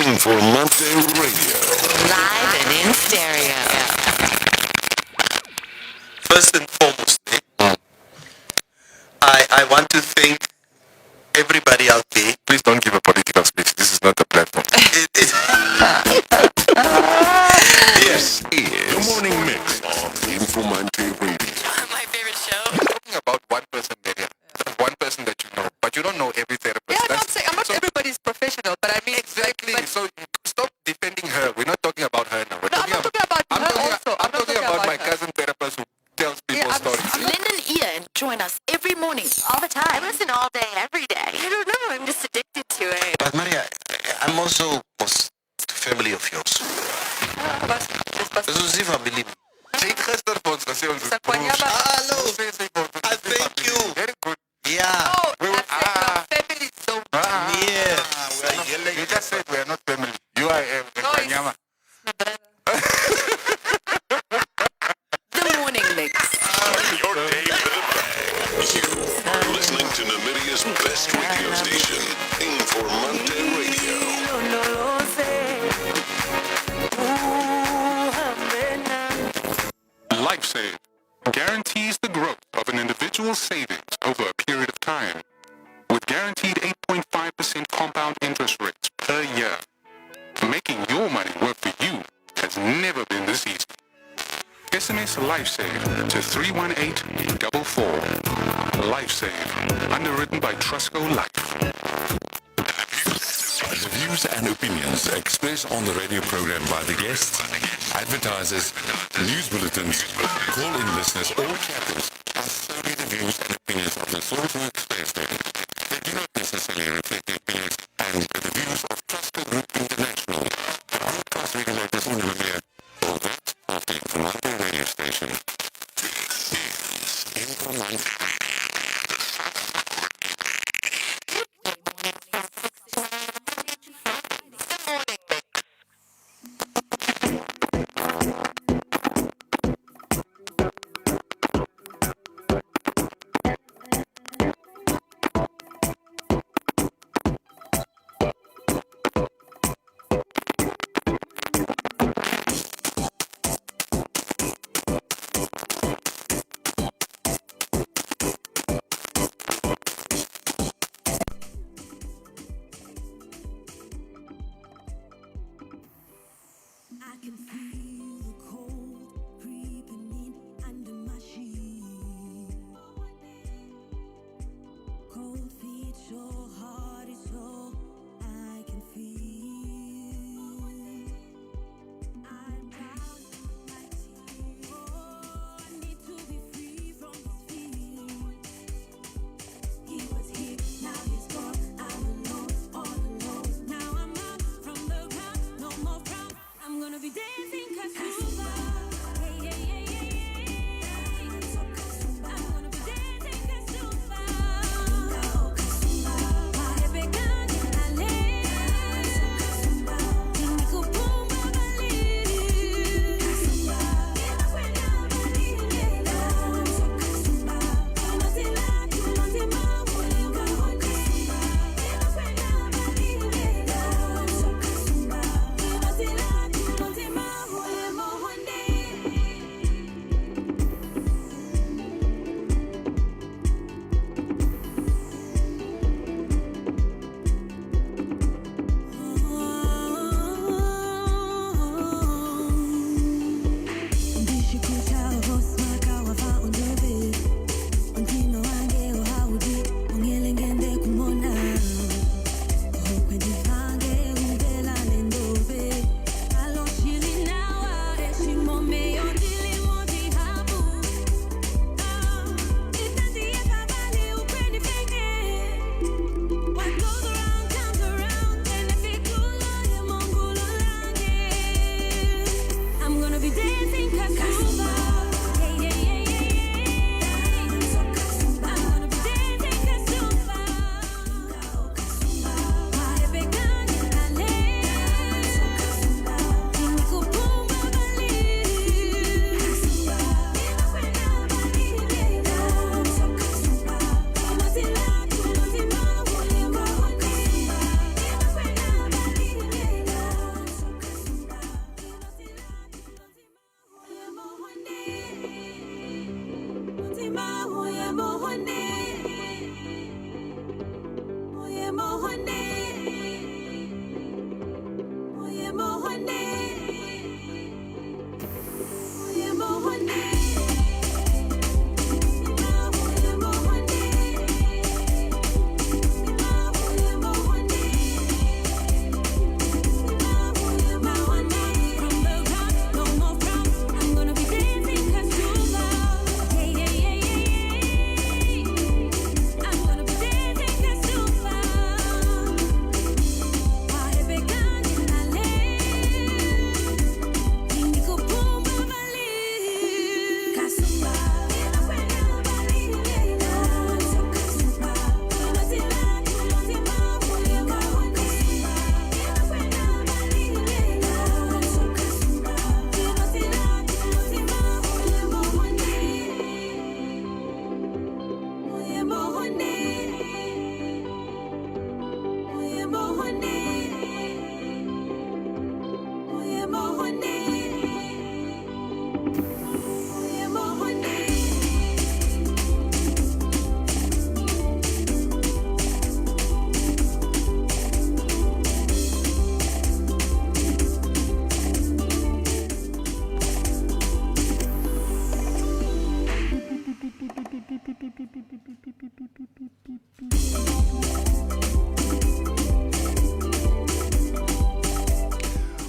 Informanté Radio. Live and in stereo. First and foremost, I want to thank everybody out there. Please don't give a political speech. This is not the platform. Yes. The morning mix of Informanté Radio. My favorite show. Talking about one person there, one person that you know, but you don't know every therapist. Yeah, I'm not everybody's professional, but I mean Exactly. But, So stop defending her. We're not talking about her now. We're no, I'm not talking about I'm her talking, also. I'm talking about my her. cousin therapist who tells people Yeah, stories. Lend an ear and join us every morning, all the time. I listen all day, every day. I don't know. I'm just addicted to it. But Maria, I'm also was family of yours. This was even believe. Sy het gister vir ons gesê ons is Sakwanyama. Hallo. Sê sy vir ons is I thank you. Very good. Yeah. Oh, family so Yeah. You just said we are not family. You are a Kanyama. The morning mix. Your day Listening to Namibia's best radio station, Informanté Radio. LifeSave guarantees the growth of an individual's savings over a period of time with guaranteed 8.5% compound interest rates per year. Making your money work for you has never been this easy. SMS LifeSave to 31844. LifeSave, underwritten by Trustco Life. The views and opinions expressed on the radio program by the guests, advertisers, news bulletins, call-in listeners, or chatters are solely the views and opinions of the source who expressed them. They do not necessarily reflect the opinions and the views of Trustco Group International, the broadcast regulators in Namibia, or that of the Informanté radio station. This is Informanté.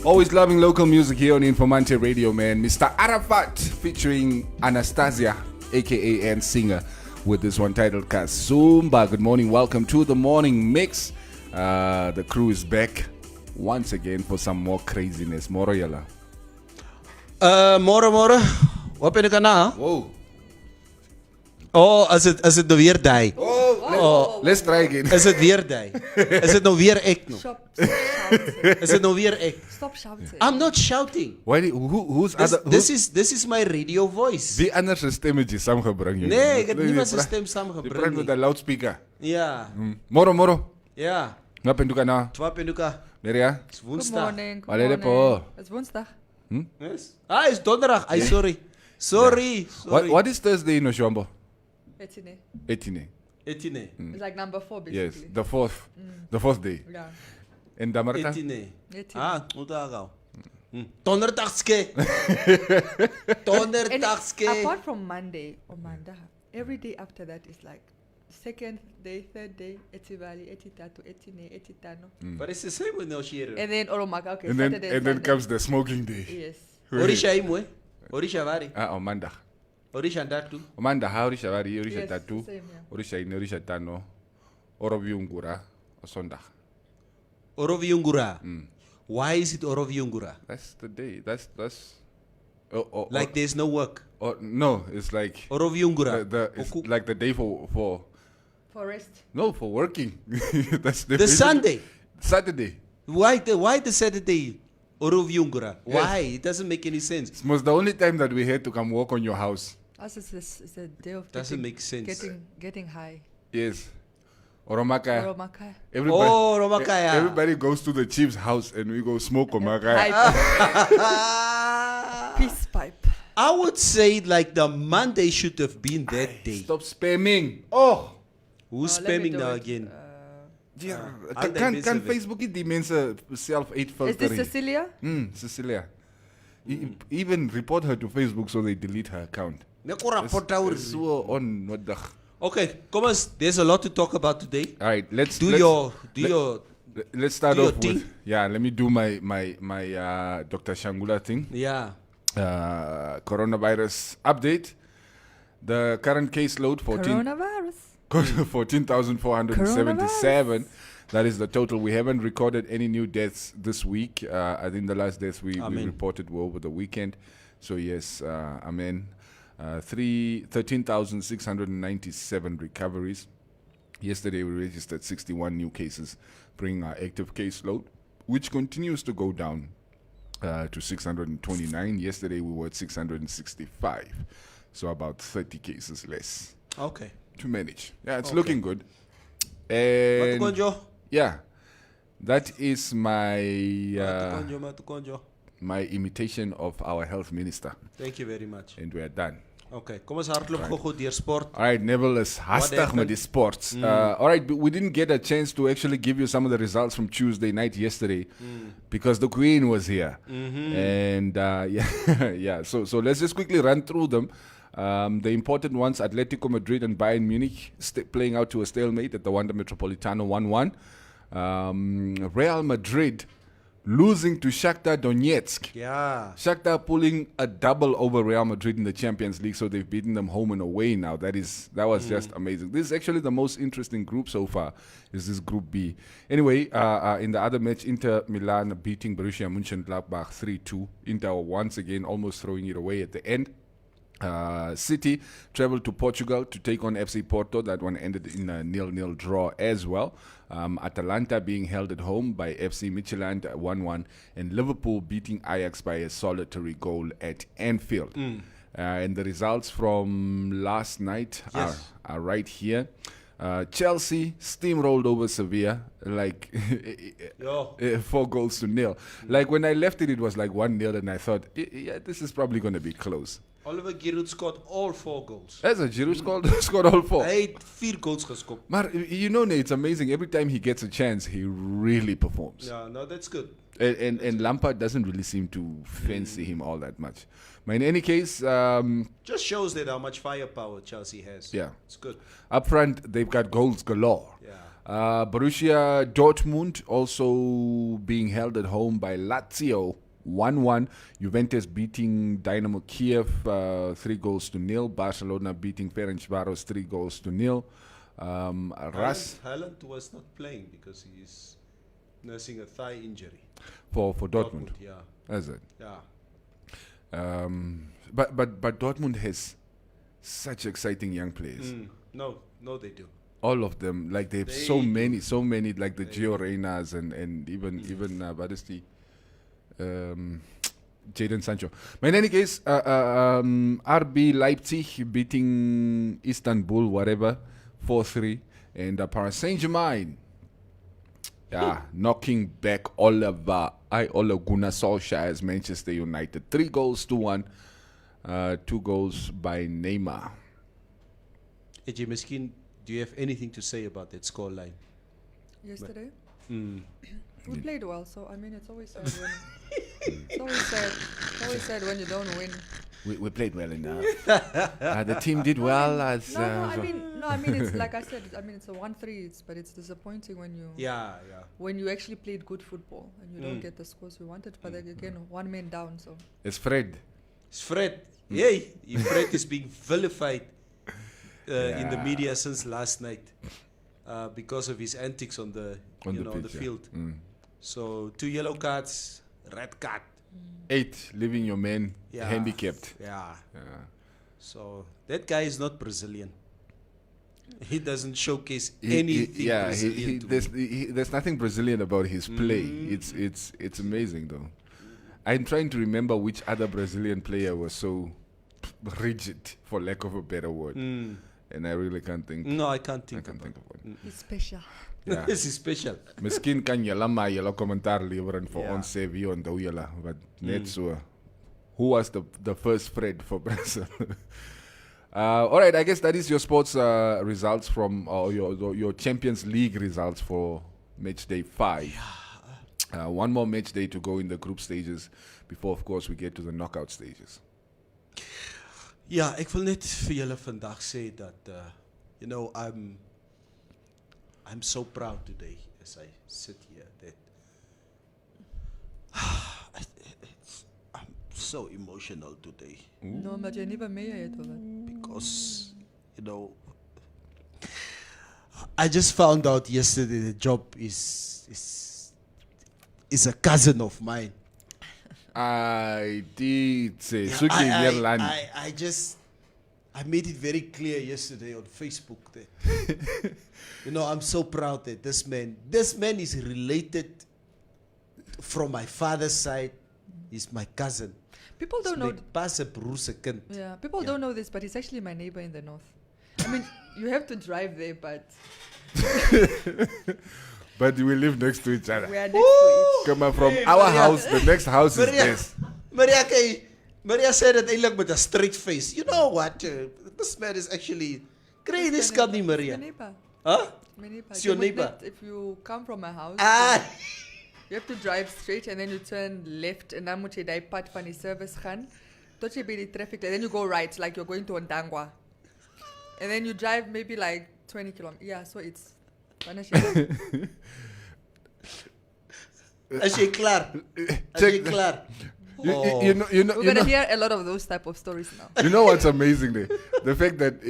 Always loving local music here on Informanté Radio, man. Mr. Arafat featuring Anastasia, aka and singer, with this one titled Kasumba. Good morning, welcome to the morning mix. The crew is back once again for some more craziness. Moro yala. Moro. Wat ben ik aan na? Whoa. Oh, als het nou weer die. Let's try again. Is het weer die? Is het nou weer ik nog? Stop shouting. Is het nou weer ik? Stop shouting. I'm not shouting. Who's This, other? this is my radio voice. Wie anders een stemmetje samengebracht? Nee, ik heb niemand zijn stem Je praat samengebracht. met de loudspeaker. Ja. Moro. Ja. Wat ben je nou? Twap en Luca. Meria? Het is Good woensdag. morning. Good Allee, morning. po. Het is woensdag. Yes. Het is donderdag. Ay, sorry. Sorry. What is Thursday in Oshombo? It's in it. 18. Etine. It's like number 4 basically. Yes, the fourth day. Yeah. En Damarta? Etine. 18. Hoe daar gauw? Donderdagske. Donderdagske. Apart from Monday or Monday, every day after that is like second day, third day, etivali, etitatu, etine, etitano. But it's the same with no shiro. And then Oromaka, okay, And Saturday then Sunday. comes the smoking day. Yes. Orisha imwe. Orisha vari. On Monday. Orisha ndatu. On Monday, orisha vari, orisha Yes, tatu, same, yeah. orisha ine, orisha tano, oroviungura, Sondag. Oroviungura. Why is it Oroviungura? That's the day. That's Like there's no work. no, it's like Oroviungura. it's like the day for For rest. for working. That's The Sunday. Saturday. Why the Saturday? Oroviungura. Why? It doesn't make any sense. It was the only time that we had to come walk on your house. Us it's a day of Doesn't make sense. Getting high. Yes. Oromaka. Oromaka. Everybody, Oh, Romakaya. everybody goes to the chief's house and we go smoke Omaka. Peace pipe. I would say like the Monday should have been that day. Stop spamming. Oh. Who's Let me spamming do now it. again? Kan Facebook die mensen self Is this filtering? Cecilia? Cecilia. Even report her to Facebook so they delete her account. It's so on what the. Okay, come on. There's a lot to talk about today. All right, let's start do your off thing. with let me do my Dr. Shangula thing. Yeah. Coronavirus update. The current caseload Coronavirus. 14,477. That is the total. We haven't recorded any new deaths this week. I think the last deaths we reported were over the weekend. So yes, amen. 13,697 recoveries. Yesterday we registered 61 new cases, bringing our active caseload, which continues to go down to 629. Yesterday we were at 665. So about 30 cases less. Okay. To manage. Yeah, it's looking good. And yeah, that is my my imitation of our health minister. Thank you very much. And we are done. Okay, kom ons hardloop gou deur sport. All right, Neville is hastig met die sports. All right, but we didn't get a chance to actually give you some of the results from Tuesday night yesterday because the Queen was here. And yeah. So let's just quickly run through them. The important ones: Atletico Madrid and Bayern Munich playing out to a stalemate at the Wanda Metropolitano 1-1. Real Madrid losing to Shakhtar Donetsk. Yeah. Shakhtar pulling a double over Real Madrid in the Champions League, so they've beaten them home and away now. That was just amazing. This is actually the most interesting group so far, is this Group B. Anyway, in the other match, Inter Milan beating Borussia Mönchengladbach 3-2. Inter once again almost throwing it away at the end. City traveled to Portugal to take on FC Porto. That one ended in a 0-0 draw as well. Atalanta being held at home by FC Midtjylland 1-1, and Liverpool beating Ajax by a solitary goal at Anfield. And the results from last night are right here. Chelsea steamrolled over Sevilla like 4-0. Like when I left it was like 1-0, and I thought, yeah, this is probably going to be close. Oliver Giroud scored all 4 goals. That's a Giroud scored all 4. Hy het 4 goals gescoord. Maar you know, it's amazing. Every time he gets a chance, he really performs. Yeah, no, that's good. And Lampard doesn't really seem to fancy him all that much. But in any case, just shows that how much firepower Chelsea has. Yeah, it's good. Up front, they've got goals galore. Yeah. Borussia Dortmund also being held at home by Lazio 1-1. Juventus beating Dynamo Kiev 3-0. Barcelona beating Ferencváros 3-0. Haaland was not playing because he's nursing a thigh injury. For Dortmund. Yeah. Is it? Yeah. But Dortmund has such exciting young players. No, they do. All of them, like they have so many, like the Gio Reynas and even what is the Jadon Sancho. But in any case, RB Leipzig beating Istanbul, whatever, 4-3, and Paris Saint-Germain, knocking back Ole Gunnar Solskjaer's Manchester United, 3-1, 2 goals by Neymar. AJ Miskin, do you have anything to say about that scoreline? Yesterday? We played well, so I mean, it's always sad when it's always sad when you don't win. We played well enough. The team did well. I mean, it's like I said. I mean, it's a 1-3. But it's disappointing when you when you actually played good football and you don't get the scores we wanted. But then again, one man down. So it's Fred. Yay! Fred is being vilified in the media since last night because of his antics on the field. So 2 yellow cards, red card. 8 leaving your man handicapped. Yeah. So that guy is not Brazilian. He doesn't showcase anything Brazilian. There's nothing Brazilian about his play. It's amazing though. I'm trying to remember which other Brazilian player was so rigid, for lack of a better word. And I really can't think. No, I can't think of one. He's special. Ja. Dis is special. Miskien kan julle maar julle kommentaar lewer en vir ons sê wie onthou julle wat net so. Who was the first Fred for Brazil? All right, I guess that is your sports results from your Champions League results for match day 5. One more match day to go in the group stages before, of course, we get to the knockout stages. Ja, ek wil net vir julle vandag sê dat I'm so proud today as I sit here that I'm so emotional today. No, maar jy nie by my het of wat? Because I just found out yesterday the job is a cousin of mine. I did say I made it very clear yesterday on Facebook that I'm so proud that this man is related from my father's side. He's my cousin. People don't know. Yeah, people don't know this, but he's actually my neighbor in the north. I mean, you have to drive there, but but we live next to each other. We are next to each. Come from our house, the next house is this. Maria said it eintlik met a straight face. You know what? This man is actually great. This guy, Maria. Huh? It's your neighbor. If you come from my house, you have to drive straight and then you turn left and dan moet jy daai pad van die service gaan tot jy by die traffic light. Then you go right like you're going to Ondangwa. And then you drive maybe like 20 kilometers. Yeah, so it's As jy klaar. We're going to hear a lot of those type of stories now. You know what's amazing there? The fact that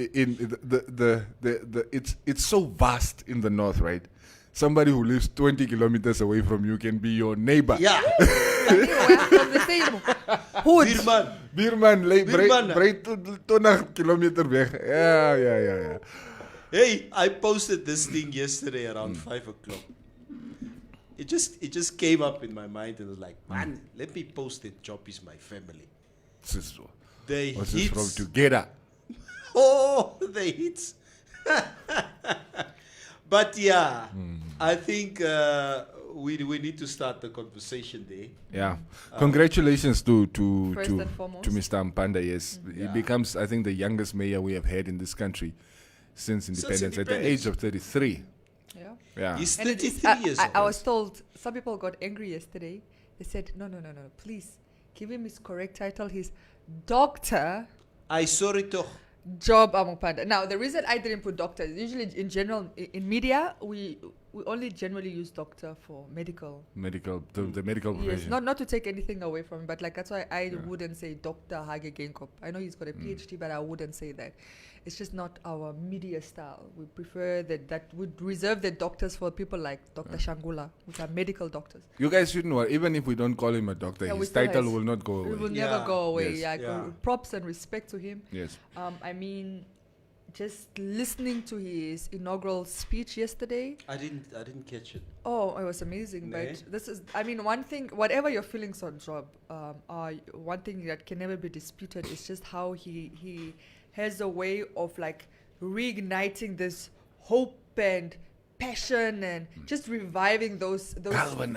it's so vast in the north, right? Somebody who lives 20 kilometers away from you can be your neighbor. Yeah. From the same hood. Bierman, breed 20 kilometer weg. Yeah. Hey, I posted this thing yesterday around 5 o'clock. It just came up in my mind and was like, man, let me post it. Job is my family. The hits from together. Oh, the hits. But yeah, I think we need to start the conversation there. Yeah, congratulations to foremost. Mr. Mpanda. Yes, he becomes, I think, the youngest mayor we have had in this country since independence at the age of 33. Yeah. He's 33 years old. I was told, some people got angry yesterday. They said, no, please give him his correct title. He's Dr. I saw it toch. Job amupanda. Now, the reason I didn't put doctor is usually in general, in media, we only generally use doctor for medical. The medical profession. Yes, not to take anything away from him, but like that's why I wouldn't say Dr. Hage Genkop. I know he's got a PhD, but I wouldn't say that. It's just not our media style. We prefer that would reserve the doctors for people like Dr. Shangula, which are medical doctors. You guys shouldn't worry. Even if we don't call him a doctor, his title will not go away. It will never go away. Yes. Props and respect to him. Yes. I mean, just listening to his inaugural speech yesterday. I didn't catch it. Oh, it was amazing. But this is, I mean, one thing, whatever your feelings on Job, one thing that can never be disputed is just how he has a way of like reigniting this hope and passion and just reviving those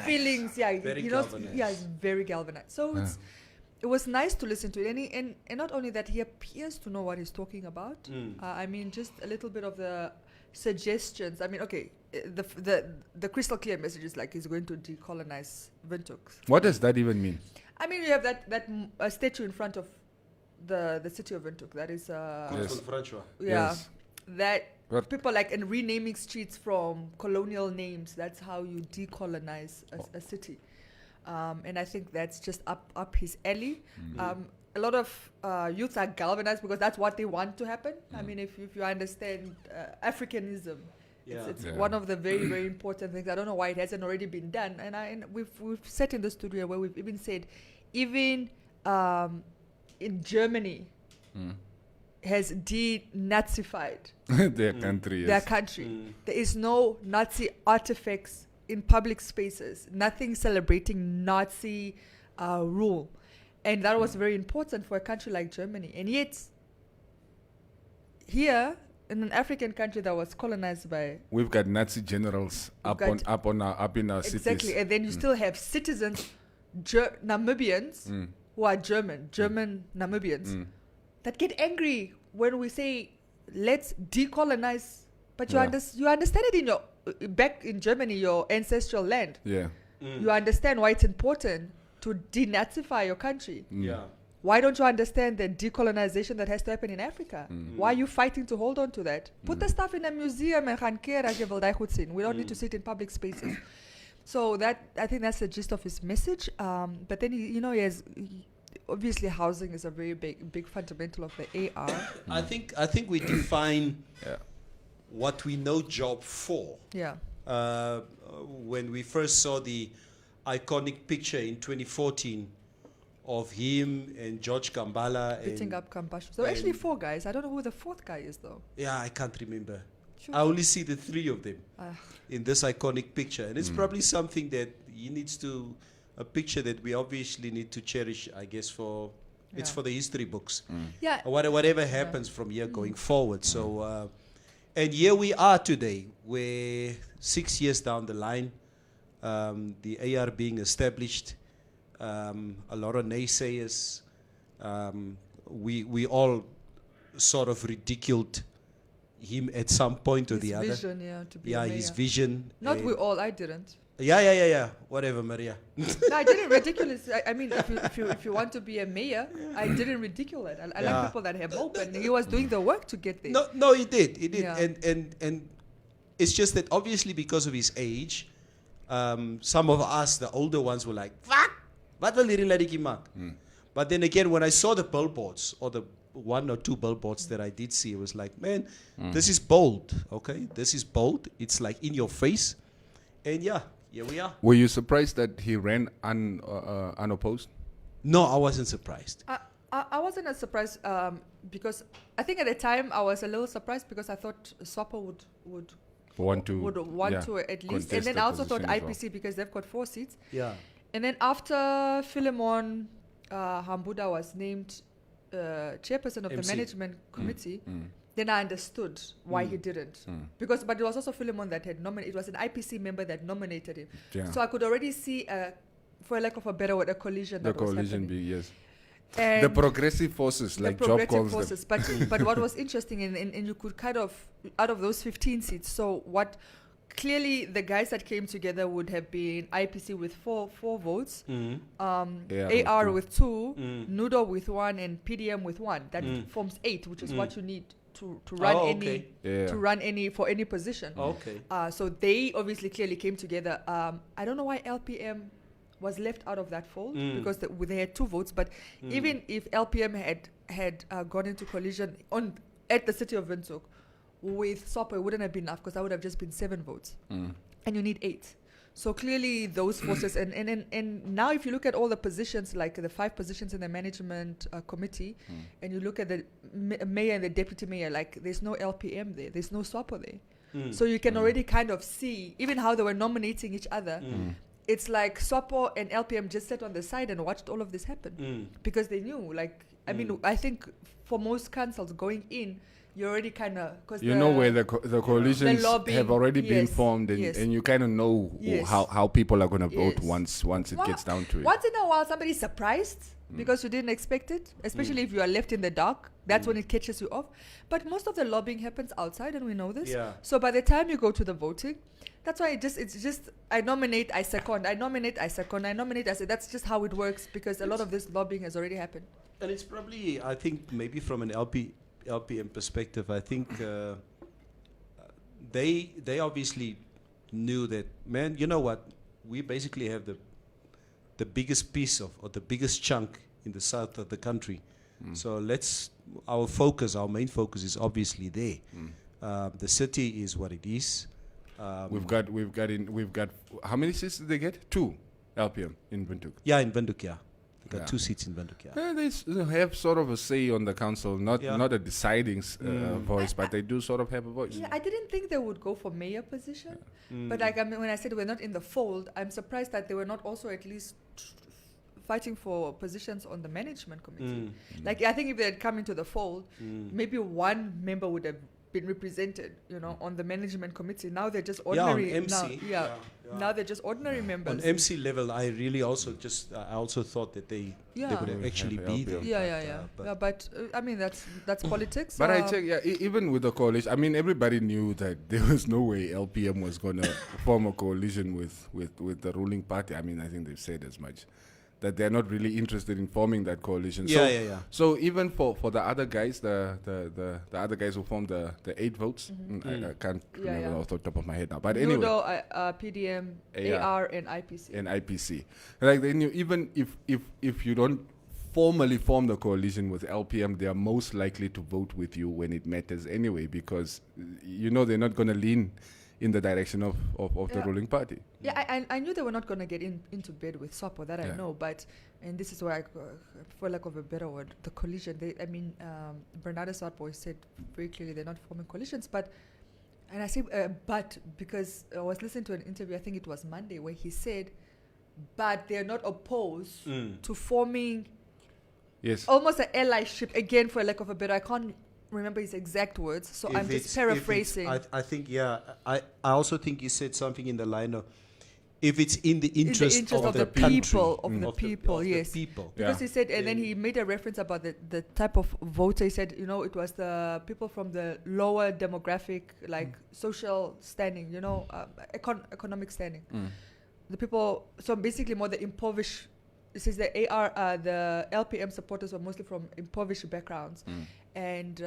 feelings. Yeah, he's very galvanized. So it was nice to listen to it, and not only that, he appears to know what he's talking about. I mean, just a little bit of the suggestions. I mean, okay, the crystal clear message is like he's going to decolonize Windhoek. What does that even mean? I mean, we have that statue in front of the city of Windhoek. That is that people like in renaming streets from colonial names. That's how you decolonize a city. And I think that's just up his alley. A lot of youths are galvanized because that's what they want to happen. I mean, if you understand Africanism, it's one of the very, very important things. I don't know why it hasn't already been done. And we've sat in the studio where we've even said, even in Germany, has denazified their country. Their country. There is no Nazi artifacts in public spaces, nothing celebrating Nazi rule. And that was very important for a country like Germany. And yet, here, in an African country that was colonized by... We've got Nazi generals up in our cities. Exactly. And then you still have citizens, Namibians, who are German Namibians, that get angry when we say, let's decolonize. But you understand it in your... back in Germany, your ancestral land. Yeah. You understand why it's important to denazify your country. Yeah. Why don't you understand the decolonization that has to happen in Africa? Why are you fighting to hold on to that? Put the stuff in a museum and gaan keer as jy wil daai goed sien. We don't need to sit in public spaces. So I think that's the gist of his message. But then he has obviously housing is a very big fundamental of the AR. I think we define what we know job for. Yeah. When we first saw the iconic picture in 2014 of him and George Kambala beating up Kampashu. So actually 4 guys. I don't know who the 4th guy is though. Yeah, I can't remember. Sure. I only see the 3 of them in this iconic picture, and it's probably something that he needs to, a picture that we obviously need to cherish, I guess, for it's for the history books. Yeah. Whatever happens from here going forward. So, and here we are today, where 6 years down the line, the AR being established, a lot of naysayers, we all sort of ridiculed him at some point or the other. His vision, to be a mayor. His vision. Not we all. I didn't. Yeah. Whatever, Maria. No, I didn't ridicule it. I mean, if you want to be a mayor, I didn't ridicule it. I like people that have hope, and he was doing the work to get there. No, he did. Yeah. And it's just that obviously because of his age, some of us, the older ones, were like, "Fuck, what will he really mark?" But then again, when I saw the billboards, or the 1 or 2 billboards that I did see, it was like, man, this is bold. Okay, this is bold. It's like in your face, and here we are. Were you surprised that he ran unopposed? No, I wasn't surprised. I wasn't as surprised because I think at the time I was a little surprised because I thought SWAPO would want to at least, and then I also thought IPC because they've got 4 seats. Yeah. And then after Philemon Hambuda was named chairperson of the management committee, then I understood why he didn't. But it was also Philemon that had nominated. It was an IPC member that nominated him. Yeah. So I could already see, for lack of a better word, a collision. The collision, yes. And the progressive forces, like Job calls forces. Them. But what was interesting, and you could kind of, out of those 15 seats, so what clearly the guys that came together would have been IPC with four votes, AR with 2, Nudo with 1, and PDM with 1. That forms 8, which is what you need to run for any position. Okay. So they obviously clearly came together. I don't know why LPM was left out of that fold because they had 2 votes. But even if LPM had gone into coalition at the city of Windhoek with SOPO, it wouldn't have been enough because that would have just been 7 votes, and you need 8. So clearly those forces, and now if you look at all the positions, like the 5 positions in the management committee, and you look at the mayor and the deputy mayor, like there's no LPM there, there's no SOPO there. So you can already kind of see even how they were nominating each other. It's like SOPO and LPM just sat on the side and watched all of this happen because they knew, like, I mean, I think for most councils going in, you already kind of, because you know where the coalitions have already been formed, and you kind of know how people are going to vote once it gets down to it. Once in a while, somebody's surprised because you didn't expect it, especially if you are left in the dark. That's when it catches you off. But most of the lobbying happens outside, and we know this. Yeah. So by the time you go to the voting, that's why it's just I nominate, I second, I nominate, I second, I nominate, I say. That's just how it works because a lot of this lobbying has already happened. And it's probably, I think, maybe from an LPM perspective, I think they obviously knew that, man, you know what, we basically have the biggest piece of, or the biggest chunk in the south of the country. So our main focus is obviously there. The city is what it is. We've got how many seats did they get? 2 LPM in Windhoek. Yeah, in Windhoek, yeah. They got 2 seats in Windhoek, yeah. They have sort of a say on the council, not a deciding voice, but they do sort of have a voice. Yeah, I didn't think they would go for mayor position, but like when I said we're not in the fold, I'm surprised that they were not also at least fighting for positions on the management committee. Like I think if they had come into the fold, maybe one member would have been represented, on the management committee. Now they're just ordinary. Yeah, on MC. Now they're just ordinary members. On MC level, I really also thought that they would have actually be there. But I mean that's politics. But I check, even with the coalition, I mean everybody knew that there was no way LPM was going to form a coalition with the ruling party. I mean I think they've said as much, that they're not really interested in forming that coalition. So even for the other guys, the other guys who formed the 8 votes, I can't remember off the top of my head now. But anyway, Nudo, PDM, AR, and IPC. Like they knew even if you don't formally form the coalition with LPM, they are most likely to vote with you when it matters anyway, because they're not going to lean in the direction of the ruling party. Yeah, I knew they were not going to get into bed with SOPO, that I know, and this is why, for lack of a better word, the coalition, Bernardo Sarpo said very clearly they're not forming coalitions, and I say, but because I was listening to an interview, I think it was Monday, where he said, but they're not opposed to forming almost an allyship, again, for lack of a better, I can't remember his exact words, so I'm just paraphrasing. I think, I also think he said something in the line of, if it's in the interest of the people, yes. People. Because he said, and then he made a reference about the type of voter. He said, it was the people from the lower demographic, like social standing, economic standing. The people, so basically more the impoverished. It says the the LPM supporters were mostly from impoverished backgrounds. And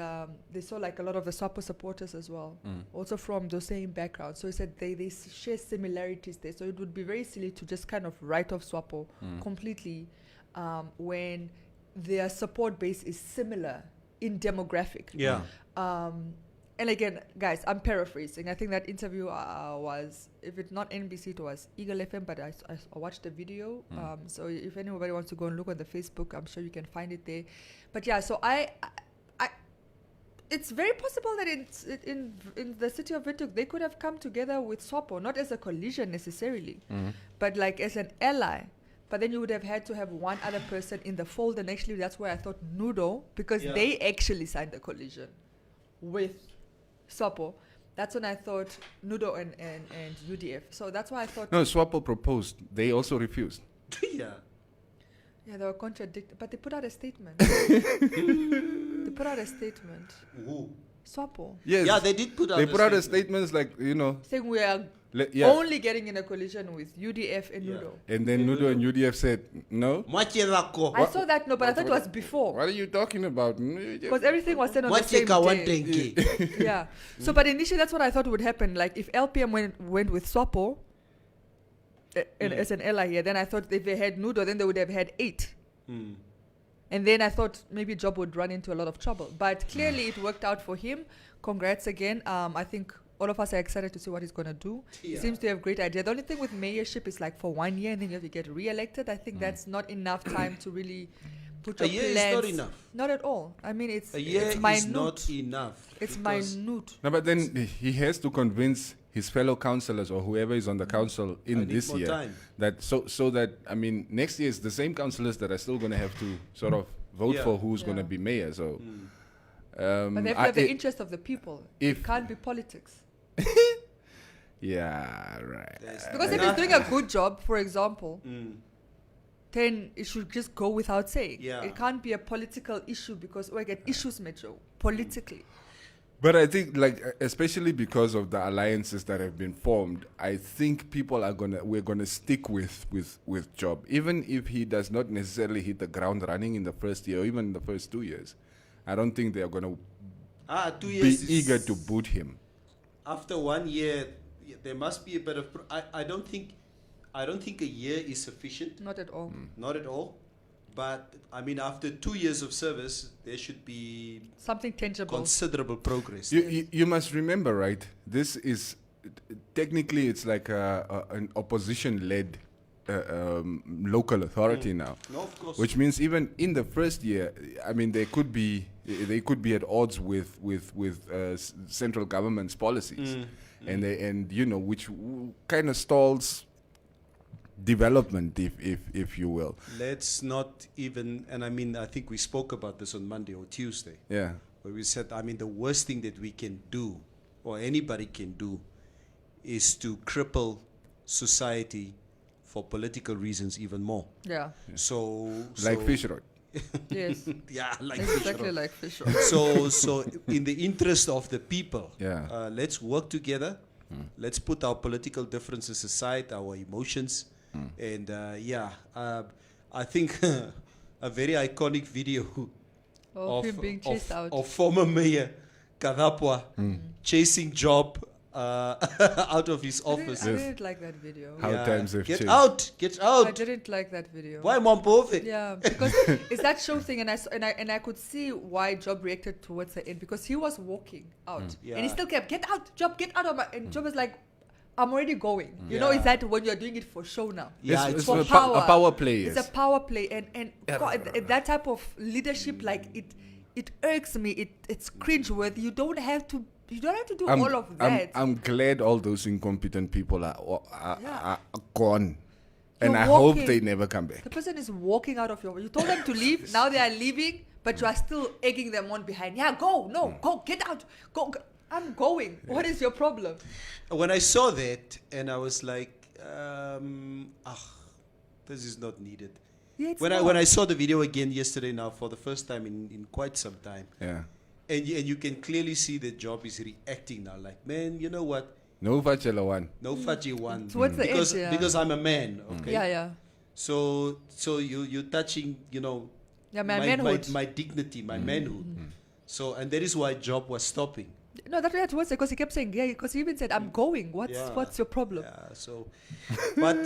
they saw like a lot of the SOPO supporters as well, also from those same backgrounds. So he said they share similarities there. So it would be very silly to just kind of write off SOPO completely when their support base is similar in demographic. Yeah. And again, guys, I'm paraphrasing. I think that interview was, if it's not NBC, it was Eagle FM, but I watched the video. So if anybody wants to go and look on the Facebook, I'm sure you can find it there. But yeah, so it's very possible that in the city of Windhoek, they could have come together with SOPO, not as a coalition necessarily, but like as an ally. But then you would have had to have one other person in the fold, and actually that's where I thought Nudo, because they actually signed the coalition with SOPO. That's when I thought Nudo and UDF. So that's why I thought... No, SOPO proposed. They also refused. Yeah, they were contradicted. But they put out a statement. Who? SOPO. Yes. Yeah, they did put out a statement like, saying we are only getting in a coalition with UDF and Nudo. And then Nudo and UDF said, no. I saw that, no, but I thought it was before. What are you talking about? Because everything was said on the same day. Yeah. So, but initially that's what I thought would happen. Like if LPM went with SWAPO as an ally here, then I thought if they had Nudo, then they would have had 8. And then I thought maybe Job would run into a lot of trouble. But clearly it worked out for him. Congrats again. I think all of us are excited to see what he's going to do. He seems to have great idea. The only thing with mayorship is like for 1 year and then you have to get re-elected. I think that's not enough time to really put your plans. A year is not enough. Not at all. I mean, it's a year minute. is not enough. It's minute. No, but then he has to convince his fellow councillors or whoever is on the council in this year that so that, I mean, next year is the same councillors that are still going to have to sort of vote for who's going to be mayor. So, but they have to have the interest of the people. It can't be politics. Yeah, right. Because if he's doing a good job, for example, then it should just go without saying. Yeah. It can't be a political issue because we get issues, Metro, politically. But I think, like, especially because of the alliances that have been formed, I think people are we're gonna stick with Job, even if he does not necessarily hit the ground running in the first year or even in the first 2 years. I don't think they are gonna 2 years be eager to boot him. After 1 year, there must be a bit of. I don't think a year is sufficient. Not at all. Not at all. But I mean, after 2 years of service, there should be something tangible, considerable progress. You must remember, right? This is technically it's like an opposition-led local authority now. No, of course. Which means even in the first year, I mean, they could be at odds with central government's policies, and you know, which kind of stalls development, if you will. Let's not even, and I mean, I think we spoke about this on Monday or Tuesday. Yeah. Where we said, I mean, the worst thing that we can do, or anybody can do, is to cripple society for political reasons even more. Yeah. So like Fishrod. Yes. Yeah, like exactly Fishrod. like Fishrod. So in the interest of the people, yeah, let's work together. Let's put our political differences aside, our emotions. And I think a very iconic video of him being chased out of former mayor Kadapwa chasing Job out of his office. I didn't like that video. How times have Get changed. out! Get out! I didn't like that video. Why Mompove? Yeah, because it's that show thing, and I could see why Job reacted towards the end because he was walking out, and he still kept, "Get out, Job! Get out of my!" And Job was like, "I'm already going." You know, is that when you're doing it for show now? Yeah, it's for a power. power play. It's a power play, and God, that type of leadership, like it irks me. It's cringeworthy. You don't have to do all of that. I'm glad all those incompetent people are gone. And You're I walking. hope they never come back. The person is walking out of you told them to leave. Now they are leaving, but you are still egging them on behind. Yeah, go. No, go. Get out. Go. I'm going. What is your problem? When I saw that, and I was like, this is not needed. Yeah, when I saw the video again yesterday now for the first time in quite some time. Yeah. And you can clearly see the Job is reacting now. Like, man, you know what? No Vachela one. No Faji one. Towards the because edge, yeah. because I'm a man. Okay. Yeah. So you're touching, you know, Yeah, my manhood. my dignity, my manhood. So and that is why Job was stopping. No, that's what it was because he kept saying, yeah, because he even said, I'm going. What's your problem? Yeah. So, but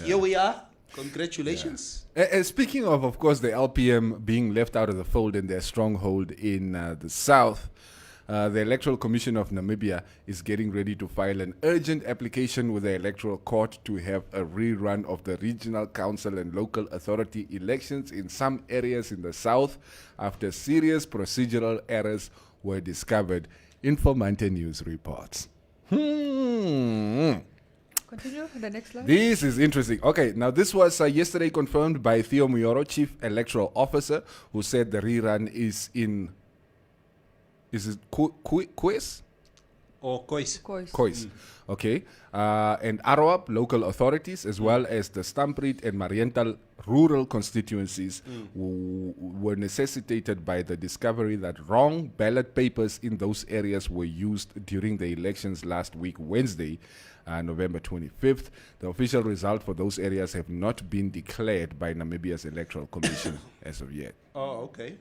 here we are. Congratulations. Yeah. Speaking of course, the LPM being left out of the fold in their stronghold in the south, the Electoral Commission of Namibia is getting ready to file an urgent application with the Electoral Court to have a rerun of the regional council and local authority elections in some areas in the south after serious procedural errors were discovered. Informanté News reports. Continue the next slide. This is interesting. Okay, now this was yesterday confirmed by Theo Muyoro, Chief Electoral Officer, who said the rerun is in... Is it quiz? Or Khois. Khois. Okay. And Arawap local authorities, as well as the Stampriet and Mariental rural constituencies, were necessitated by the discovery that wrong ballot papers in those areas were used during the elections last week, Wednesday, November 25th. The official result for those areas have not been declared by Namibia's Electoral Commission as of yet. Oh, okay.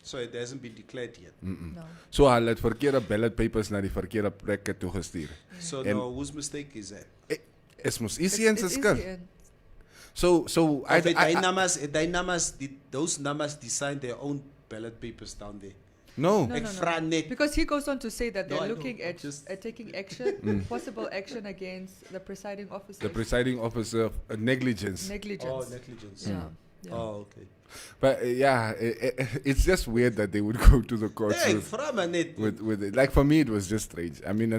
So it hasn't been declared yet. No. So hulle het verkeerde ballot papers na die verkeerde plekke toegestuur. So now whose mistake is that? Is mos ECN se skuld. ECN. So those numbers design their own ballot papers down there. No. No. Because he goes on to say that they're No, I looking know. at taking action, possible action against the presiding officer. The presiding officer negligence. Oh, negligence. Yeah. Oh, okay. But it's just weird that they would go to the courts Hey, with it. Like for me, it was just strange. I mean,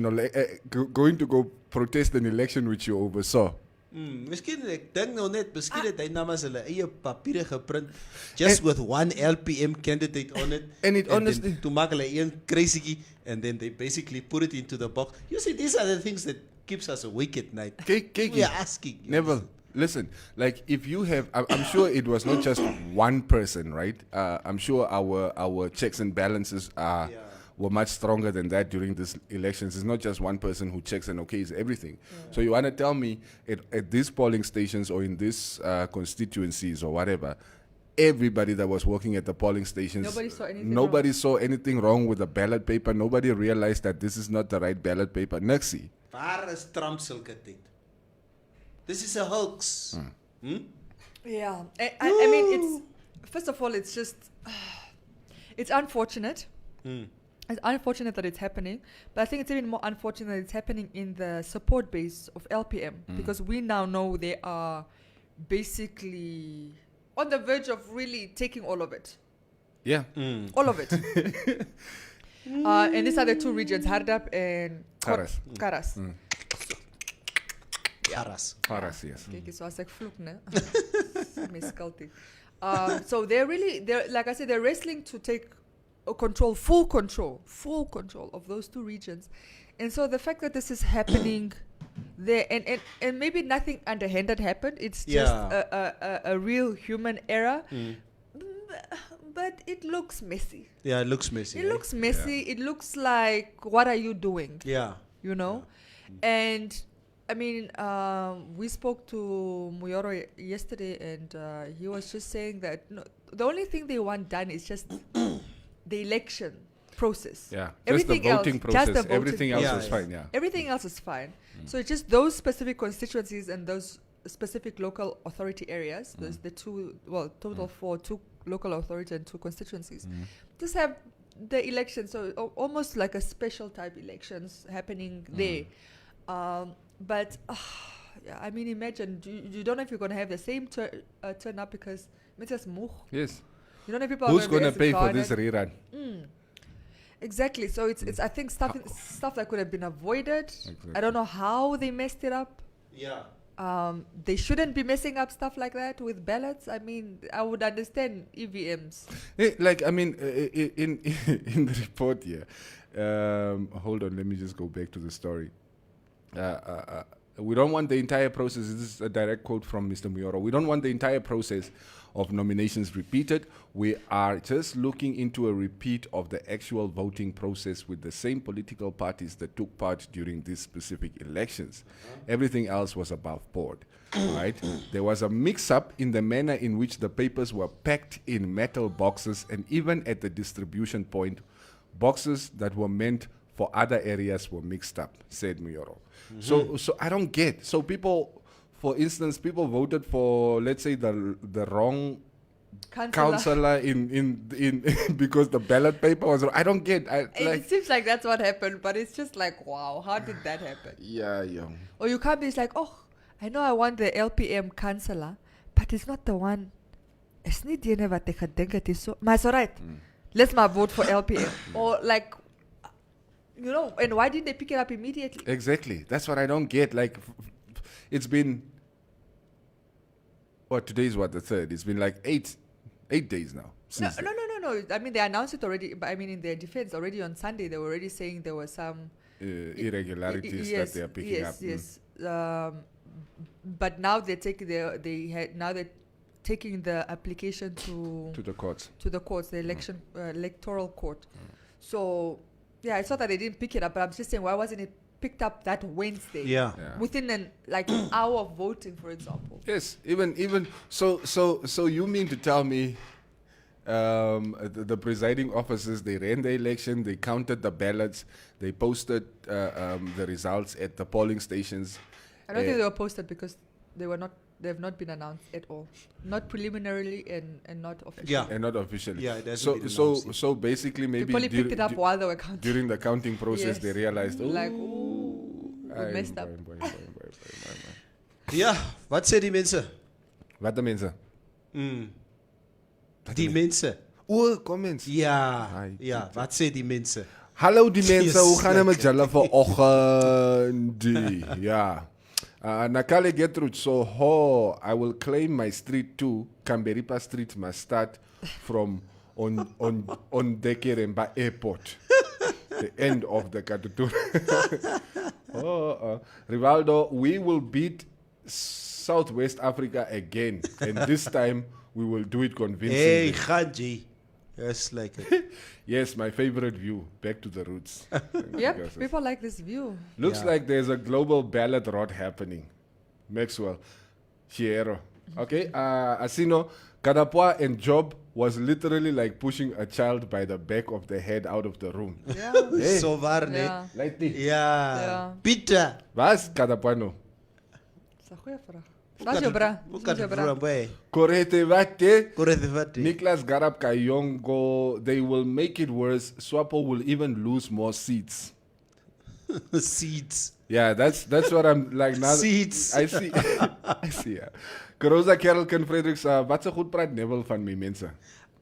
going to go protest an election which you oversaw. Miskien ek dink nou net miskien het hy namens hulle eie papiere geprint just with one LPM candidate on it. And it honestly to maak hulle een crazy and then they basically put it into the box. You see, these are the things that keeps us awake at night. We are asking. Never. Listen, like if you have, I'm sure it was not just one person, right? I'm sure our checks and balances were much stronger than that during these elections. It's not just one person who checks and okays everything. So you want to tell me at these polling stations or in these constituencies or whatever, everybody that was working at the polling stations, nobody saw anything wrong with the ballot paper. Nobody realized that this is not the right ballot paper. Nixie. Waar is Trump sulke tyd? This is a hoax. Yeah. I mean, it's first of all, it's just it's unfortunate. It's unfortunate that it's happening, but I think it's even more unfortunate that it's happening in the support base of LPM because we now know they are basically on the verge of really taking all of it. Yeah. All of it. And these are the two regions, Hardap and Karas. Karas, yes. Okay, so I was like, fluke, ne? So they're like I said, they're wrestling to take full control of those two regions. And so the fact that this is happening there, and maybe nothing underhanded happened, it's just a real human error. But it looks messy. Yeah, it looks messy. It looks messy. It looks like, what are you doing? Yeah. You know? And I mean, we spoke to Muyoro yesterday, and he was just saying that the only thing they want done is just the election process. Yeah, everything just the voting else, process. Just the voting everything else is fine. Yeah, everything else is fine. So it's just those specific constituencies and those specific local authority areas. There's the two, total for 2 local authority and 2 constituencies. Just have the election, so almost like a special type elections happening there. But I mean, imagine you don't know if you're going to have the same turn up because it's just yes. You don't know if people who's are going to pay for this rerun. Exactly. So it's I think stuff that could have been avoided. Exactly. I don't know how they messed it up. Yeah. They shouldn't be messing up stuff like that with ballots. I mean, I would understand EVMs. Like, I mean, in the report here, hold on, let me just go back to the story. We don't want the entire process, this is a direct quote from Mr. Muyoro, we don't want the entire process of nominations repeated. We are just looking into a repeat of the actual voting process with the same political parties that took part during these specific elections. Everything else was above board, right? There was a mix-up in the manner in which the papers were packed in metal boxes, and even at the distribution point, boxes that were meant for other areas were mixed up, said Muyoro. So I don't get. So people, for instance, people voted for, let's say, the wrong councillor in because the ballot paper was wrong. I don't get. It seems like that's what happened, but it's just like, wow, how did that happen? Yeah. Or you can't be like, oh, I know I want the LPM councillor, but it's not the one. It's not the one that I think it is so. But it's alright. Let's my vote for LPM. Or like, you know, and why didn't they pick it up immediately? Exactly. That's what I don't get. Like, it's been, today's the 3rd? It's been like 8 days now. No. I mean, they announced it already, but I mean, in their defense, already on Sunday, they were already saying there were some irregularities that they are picking up. Yes. But now they're taking they're taking the application to the courts. To the courts, the electoral court. So yeah, it's not that they didn't pick it up, but I'm just saying, why wasn't it picked up that Wednesday? Yeah. Within an hour of voting, for example. Yes, even so you mean to tell me the presiding officers, they ran the election, they counted the ballots, they posted the results at the polling stations. I don't think they were posted because they have not been announced at all. Not preliminarily and not officially. Yeah. And not officially. Yeah, it hasn't been announced. So basically maybe people picked it up while they were counting. During the counting process, they realized, we messed up. Ja, wat sê die mense? Wat die mense? Die mense. Comments. Ja, wat sê die mense? Hallo die mense, hoe gaan het met julle vanoggend? Ja. Nakale Gertrude, so I will claim my street too. Kamberipa Street must start from on Dekeremba Airport. The end of the Katutur. Rivaldo, we will beat Southwest Africa again, and this time we will do it convincingly. Hey, Khaji. Yes, like it. Yes, my favorite view. Back to the roots. Yep, people like this view. Looks like there's a global ballot rot happening. Maxwell, Chiero. Okay, Asino, Kadapwa and Job was literally like pushing a child by the back of the head out of the room. Yeah. Hey. So waar, nee? Ja. Ja. Pieter. Was Kadapwa no? Dis 'n goeie vraag. Wat is jou bra? Korete wate. Korete wate. Niklas Garab Kayongo, they will make it worse. Swapo will even lose more seats. Seats. Yeah, that's what I'm like now. Seats. I see. I see. Yeah. Korosa Kerelken Fredericks, wat 'n goed praat Neville van my mense.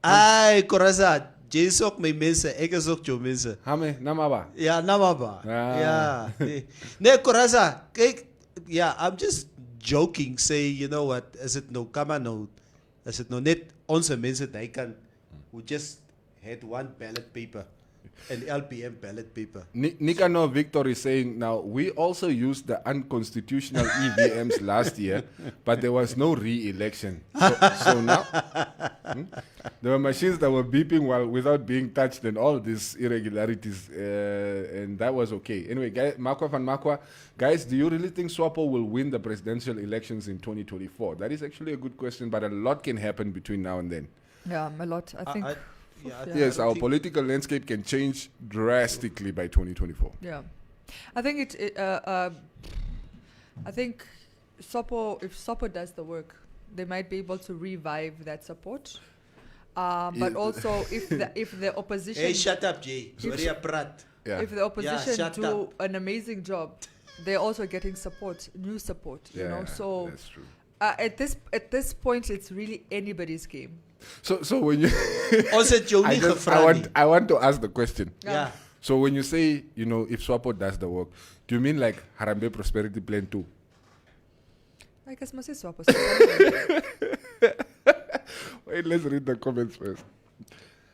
Ai, Korosa, jy is ook my mense, ek is ook jou mense. Hame, namaba. Ja, namaba. Ja. Nee, Korosa, kyk, yeah, I'm just joking, say, you know what, is it no kama no, is it no net onze mense dat kan, who just had one ballot paper, an LPM ballot paper. Nikano Victor is saying, now, we also used the unconstitutional EVMs last year, but there was no re-election. So now, there were machines that were beeping without being touched and all these irregularities, and that was okay. Anyway, Makwa van Makwa, guys, do you really think SWAPO will win the presidential elections in 2024? That is actually a good question, but a lot can happen between now and then. Yeah, a lot. I think. Yes, our political landscape can change drastically by 2024. Yeah, I think I think SOPO, if SOPO does the work, they might be able to revive that support. But also, if the opposition, hey, shut up, Jay. Sorry, prat. Yeah. If the opposition do an amazing job, they're also getting support, new support. You know, so that's true. At this point, it's really anybody's game. So when you I want to ask the question. Yeah. So when you say, you know, if SWAPO does the work, do you mean like Harambee Prosperity Plan 2? I guess must say SWAPO. Wait, let's read the comments first.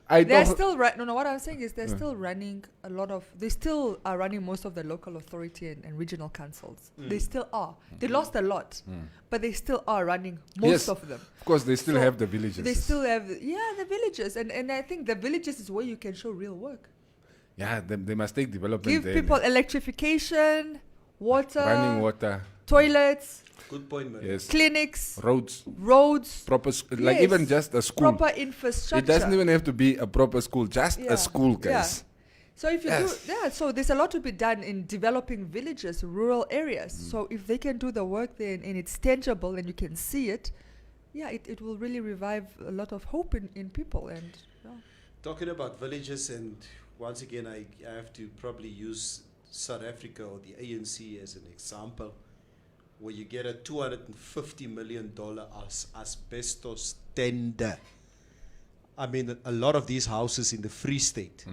They're still no. What I'm saying is they're still running a lot of. They still are running most of the local authority and regional councils. They still are. They lost a lot, but they still are running most of them. Of course, they still have the villages. They still have the villages, and I think the villages is where you can show real work. Yeah, they must take development. Give people electrification, water, running water, Good toilets. point, man. Yes. Clinics, roads, proper, like even just a school, proper infrastructure. It doesn't even have to be a proper school, just a school, guys. Yeah. So if you so there's a lot to be done in developing villages, rural areas. So if they can do the work there and it's tangible and you can see it, it will really revive a lot of hope in people. And talking about villages, and once again, I have to probably use South Africa or the ANC as an example, where you get a $250 million asbestos tender. I mean, a lot of these houses in the Free State,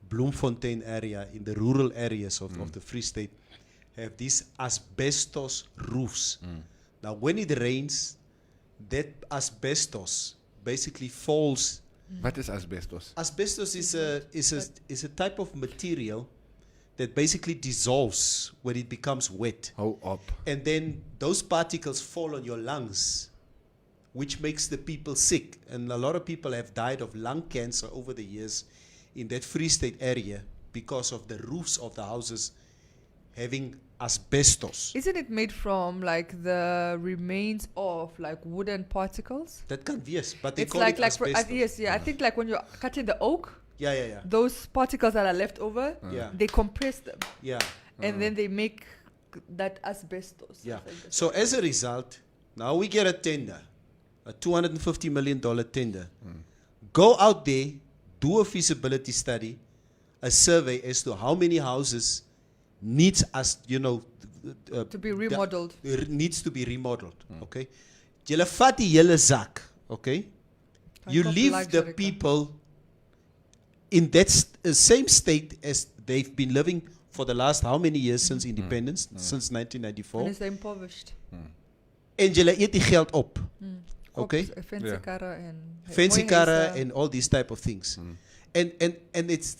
Bloemfontein area, in the rural areas of the Free State, have these asbestos roofs. Now, when it rains, that asbestos basically falls. What is asbestos? Asbestos is a type of material that basically dissolves when it becomes wet. Hou op. And then those particles fall on your lungs, which makes the people sick. And a lot of people have died of lung cancer over the years in that Free State area because of the roofs of the houses having asbestos. Isn't it made from like the remains of like wooden particles? That can be, yes, but they It's call like it like for, asbestos. yes, yeah. I think like when you're cutting the oak, Yeah. those particles that are left over, Yeah. they compress them, Yeah. and then they make that asbestos. Yeah. I think that's So as a result, now we get a tender, a $250 million tender. Go out there, do a feasibility study, a survey as to how many houses needs us, to be remodeled. needs to be remodeled. Okay. Julle vat die hele zak. Okay. You Van leave the luxury, people in that same state as they've been living for the last how many years since independence, since And 1994. it's impoverished. En julle eet die geld op. Okay? Fancy Yeah. karre and Fancy mooi karre huise. and all these type of things. And it's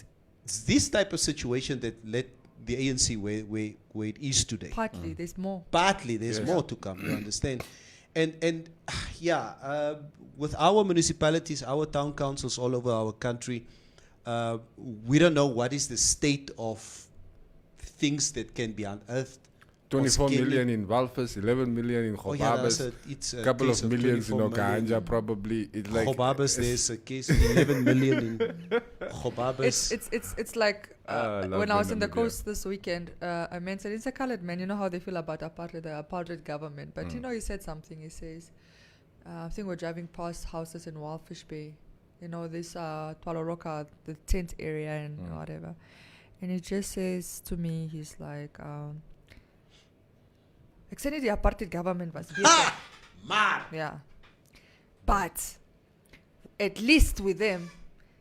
this type of situation that led the ANC where it is today. Partly, there's more. Partly, there's more to come, you understand? And with our municipalities, our town councils all over our country, we don't know what is the state of things that can be unearthed. 24 or scaling. million in Walvis, 11 million in Oh, yeah, that's Gobabas, it's a couple case of millions in 24 million. Okanja probably. It's like Gobabas, there's a case of 11 million in Gobabas. It's like I love when I was in the Namibia. coast this weekend, a man said, it's a colored man, you know how they feel about apartheid, the apartheid government. But you know, he said something. He says, I think we're driving past houses in Walfish Bay, you know, this Twaloroka, the tent area and whatever. And he just says to me, he's like, ek sê nie die apartheid government was beter. Yeah. But at least with them,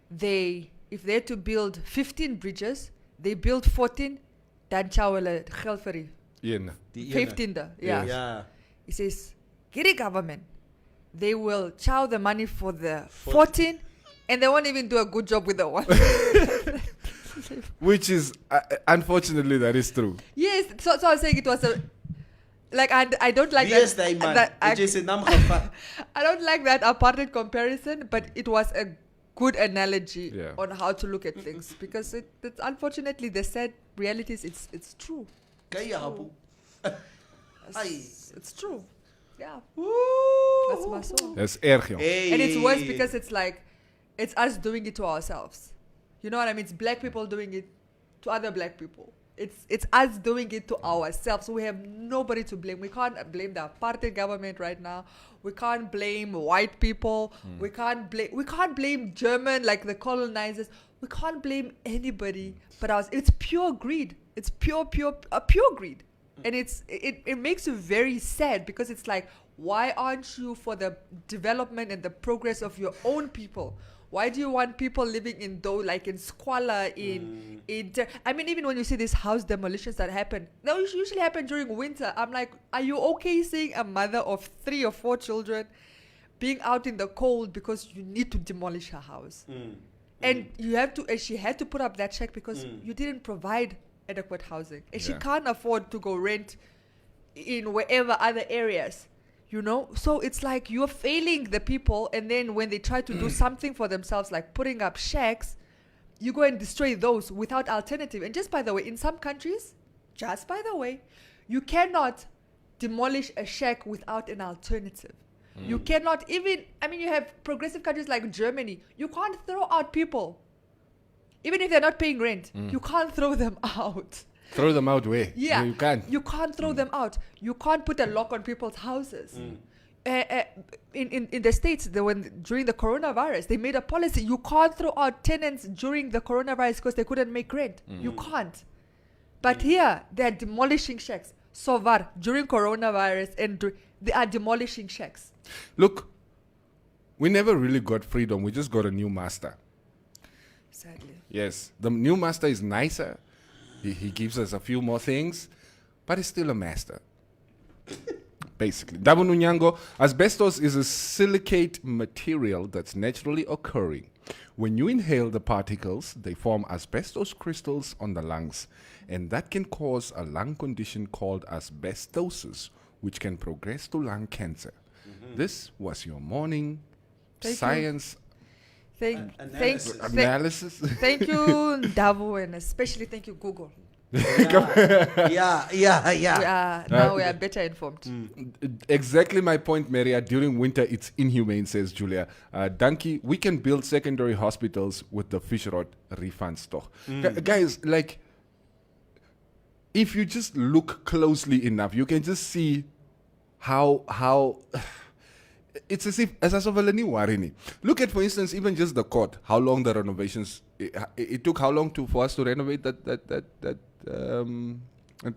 if they had to build 15 bridges, they build 14, dan chow hulle geld vir die Een. Die ene. 15de. Yeah. Yeah. He says, get a government. They will chow the money for the 14 and they won't even do a good job with the one. Which is, unfortunately, that is true. Yes, so I was saying it was a, like, I don't like Yes, that. they man. that It is a naam gevat. I don't like that apartheid comparison, but it was a good analogy Yeah. on how to look at things because it's unfortunately the sad reality is it's true. Kaya hapo. It's true. Yeah. Woo. That's my song. That's erg, jong. Hey. And it's worse because it's like it's us doing it to ourselves. You know what I mean? It's black people doing it to other black people. It's us doing it to ourselves. We have nobody to blame. We can't blame the apartheid government right now. We can't blame white people. We can't blame German, like the colonizers. We can't blame anybody but us. It's pure greed. It's pure greed. And it makes you very sad because it's like, why aren't you for the development and the progress of your own people? Why do you want people living in squalor, I mean, even when you see these house demolitions that happen, they usually happen during winter. I'm like, are you okay seeing a mother of 3 or 4 children being out in the cold because you need to demolish her house? And she had to put up that check because you didn't provide adequate housing. And she can't afford to go rent in wherever other areas. You know, so it's like you're failing the people, and then when they try to do something for themselves, like putting up shacks, you go and destroy those without alternative. And just by the way, in some countries, you cannot demolish a shack without an alternative. You cannot even, you have progressive countries like Germany. You can't throw out people. Even if they're not paying rent, you can't throw them out. Throw them out where? Yeah, No, you can't. You can't throw them out. You can't put a lock on people's houses. In the States, during the coronavirus, they made a policy. You can't throw out tenants during the coronavirus because they couldn't make rent. You can't. But here, they're demolishing shacks. So far, during coronavirus, they are demolishing shacks. Look, we never really got freedom. We just got a new master. Sadly. Yes, the new master is nicer. He gives us a few more things, but he's still a master. basically. Dabu Nunyango, asbestos is a silicate material that's naturally occurring. When you inhale the particles, they form asbestos crystals on the lungs, and that can cause a lung condition called asbestosis, which can progress to lung cancer. This was your morning science analysis. Thank you, Davu, and especially thank you, Google. Yeah. Now we are better informed. Exactly my point, Maria. During winter, it's inhumane, says Julia. Donkey, we can build secondary hospitals with the fish rod refund stock. Guys, like, if you just look closely enough, you can just see how it's as if look at, for instance, even just the court, how long the renovations it took, how long for us to renovate that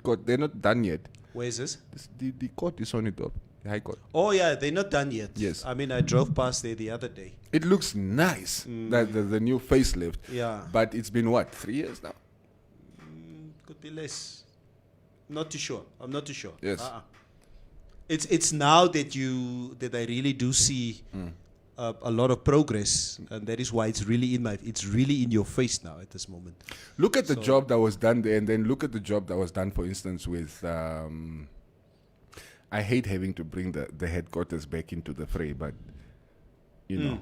court. They're not done yet. Where is this? The court is on it up, the High Court. Oh yeah, they're not done yet. Yes. I mean, I drove past there the other day. It looks nice, that the new facelift. Yeah. But it's been what, 3 years now? Could be less. Not too sure. I'm not too sure. Yes. It's now that I really do see a lot of progress, and that is why it's really in your face now at this moment. Look at the job that was done there, and then look at the job that was done, for instance, with I hate having to bring the headquarters back into the fray, but you know,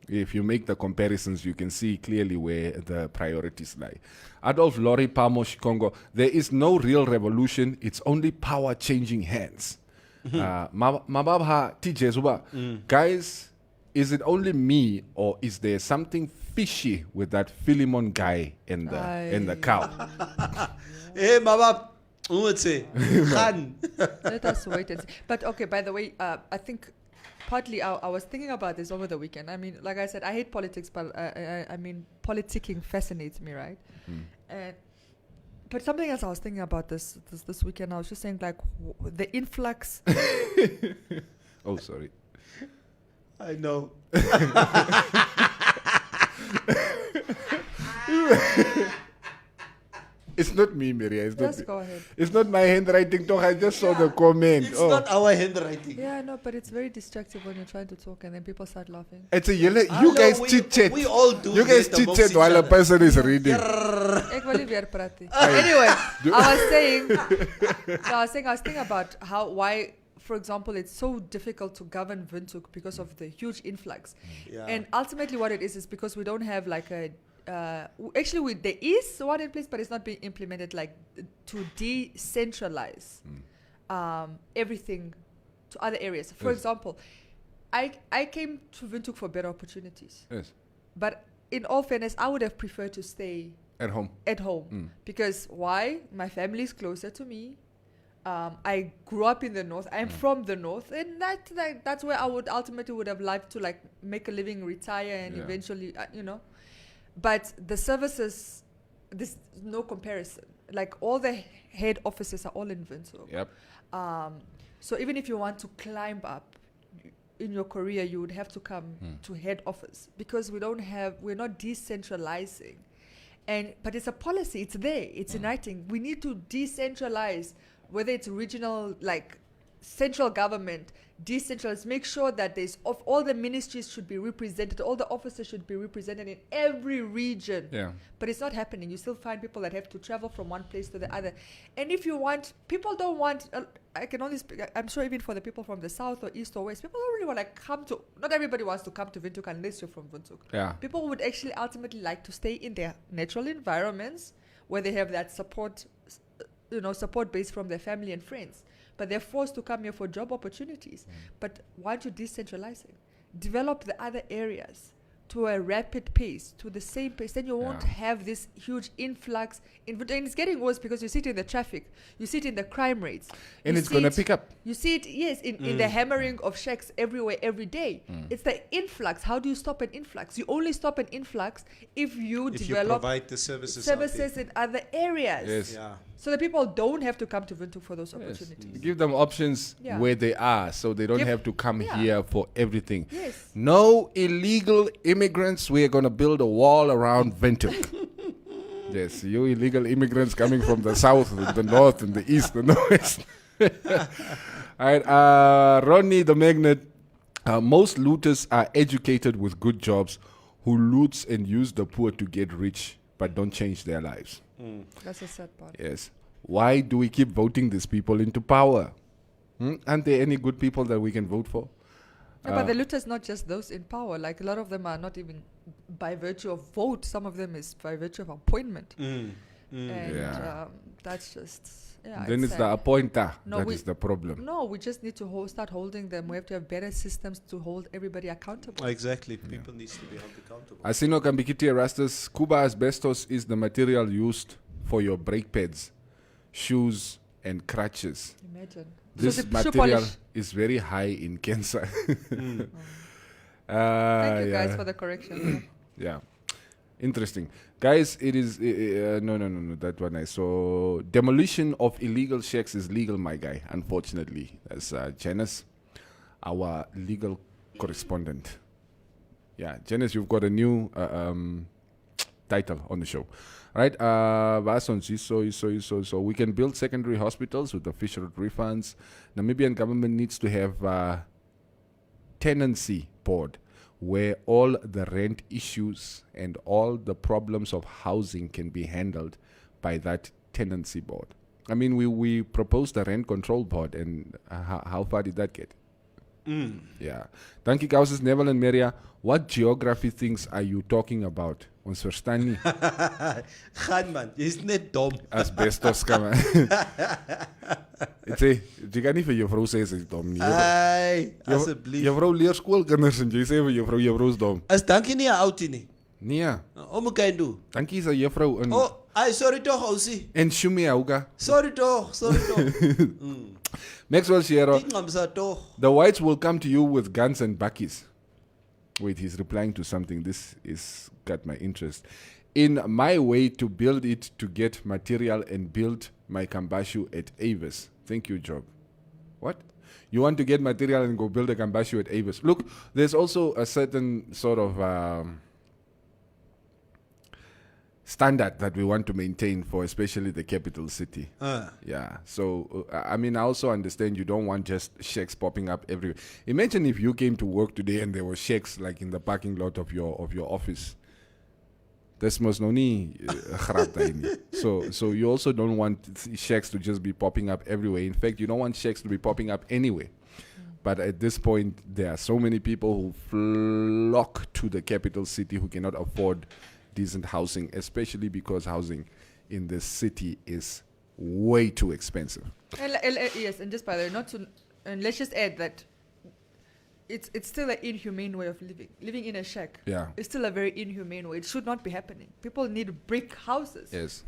if you make the comparisons, you can see clearly where the priorities lie. Adolf Lori Pamo Shikongo, there is no real revolution, it's only power changing hands. Mababha TJ Zuba, guys, is it only me, or is there something fishy with that Philemon guy and the cow? Hey, Mabab, Khan. Let us wait and see. But okay, by the way, I think partly I was thinking about this over the weekend. I mean, like I said, I hate politics, but I mean, politicking fascinates me, right? But something else I was thinking about this weekend, I was just saying, like, the influx. Oh, sorry. I know. It's not me, Maria. Just go ahead. It's not my handwriting, talk. I just saw the comment. It's not our handwriting. Yeah, no, but it's very destructive when you're trying to talk and then people start laughing. It's a yellow. You guys chit chat. We all do. You guys chit chat while a person is reading. Anyway, I was thinking about why, for example, it's so difficult to govern Windhoek because of the huge influx. Yeah. And ultimately what it is because we don't have like a there is one in place, but it's not being implemented, like to decentralize everything to other areas. For example, I came to Windhoek for better opportunities. Yes. But in all fairness, I would have preferred to stay at home. Because why? My family is closer to me. I grew up in the north. I'm from the north, and that's where I would ultimately have liked to like make a living, retire, and eventually, But the services, there's no comparison. Like all the head offices are all in Windhoek. Yep. So even if you want to climb up in your career, you would have to come to head office because we're not decentralizing. But it's a policy, it's there, it's uniting. We need to decentralize, whether it's regional, like central government, decentralized, make sure that all the ministries should be represented, all the officers should be represented in every region. Yeah. But it's not happening. You still find people that have to travel from one place to the other. And if you want, people don't want, I can only speak, I'm sure even for the people from the south or east or west, people don't really want to come to, not everybody wants to come to Windhoek unless you're from Windhoek. Yeah. People would actually ultimately like to stay in their natural environments where they have that support base from their family and friends. But they're forced to come here for job opportunities. But why don't you decentralize it? Develop the other areas to a rapid pace, to the same pace. Then you won't have this huge influx. And it's getting worse because you see it in the traffic. You see it in the crime rates. And it's going to pick up. You see it, yes, in the hammering of shacks everywhere, every day. It's the influx. How do you stop an influx? You only stop an influx if you develop provide the services in other areas. Yes. Yeah. So the people don't have to come to Windhoek for those opportunities. Give them options where they are, so they don't have to come here for everything. Yes. No illegal immigrants. We are going to build a wall around Windhoek. Yes, you illegal immigrants coming from the south, the north, and the east, and the west. All right, Ronnie the Magnet. Most looters are educated with good jobs who loots and use the poor to get rich but don't change their lives. That's a sad part. Yes. Why do we keep voting these people into power? Aren't there any good people that we can vote for? No, but the looters, not just those in power. Like a lot of them are not even by virtue of vote. Some of them is by virtue of appointment. And that's just... Yeah, then it's the appointer that is the problem. No, we just need to start holding them. We have to have better systems to hold everybody accountable. Exactly. People need to be held accountable. Asino Kambikiti Erastus, Cuba asbestos is the material used for your brake pads, shoes, and crutches. Imagine. This material is very high in cancer. Thank you guys for the correction. Yeah. Interesting. Guys, it is... no, that one I saw. Demolition of illegal shacks is legal, my guy, unfortunately. That's Janice, our legal correspondent. Yeah, Janice, you've got a new title on the show. Right? So we can build secondary hospitals with official refunds. Namibian government needs to have tenancy board where all the rent issues and all the problems of housing can be handled by that tenancy board. I mean, we proposed a rent control board, and how far did that get? Yeah. Dankie Kausis, Neville and Maria, what geography things are you talking about? Ons verstaan nie. Gaan man, jy's net dom. Asbestos, come on. Jy kan nie vir juffrou sê sy is dom nie. Ai, asseblief. Juffrou leer skoolkinders en jy sê vir juffrou is dom. As dankie nie 'n outie nie. Nee. Om kan doen. Dankie is 'n juffrou in. Oh, ai sorry tog ousie. En Shumi Auga. Sorry tog. Maxwell Sierra. The whites will come to you with guns and bakkies. Wait, he's replying to something. This is got my interest. In my way to build it to get material and build my kambashu at Avis. Thank you, Job. What? You want to get material and go build a kambashu at Avis? Look, there's also a certain sort of standard that we want to maintain for especially the capital city. Yeah. So, I mean, I also understand you don't want just shacks popping up everywhere. Imagine if you came to work today and there were shacks like in the parking lot of your office. This must no need. So you also don't want shacks to just be popping up everywhere. In fact, you don't want shacks to be popping up anywhere. But at this point, there are so many people who flock to the capital city who cannot afford decent housing, especially because housing in this city is way too expensive. Yes, and just by the way, and let's just add that it's still an inhumane way of living. Living in a shack is still a very inhumane way. It should not be happening. People need brick houses. Yes.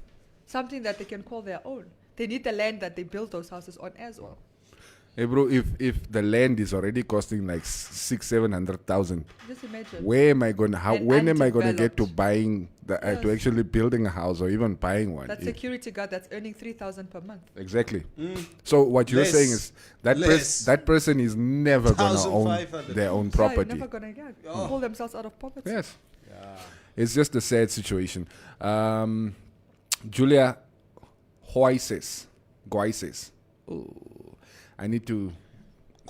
Something that they can call their own. They need the land that they build those houses on as well. Hey bro, if the land is already costing like 600,000-700,000, just imagine. When am I gonna get to buying to actually building a house or even buying one? That security guard that's earning 3,000 per month. Exactly. So what you're saying is that person is never gonna own their own property. Never gonna pull themselves out of poverty. Yes. Yeah. It's just a sad situation. Julia Goises. I need to...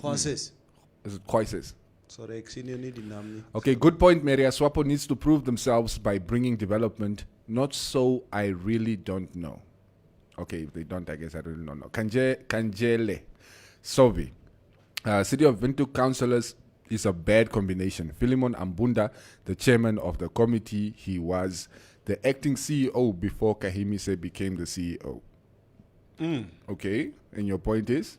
Is it Khoises? Sorry, okay, good point, Maria. Swapo needs to prove themselves by bringing development. Not so, I really don't know. Okay, if they don't, I guess I really don't know. Kanjele Sovi. City of Windhoek councillors is a bad combination. Philemon Ambunda, the chairman of the committee, he was the acting CEO before Kahimise became the CEO. Okay, and your point is?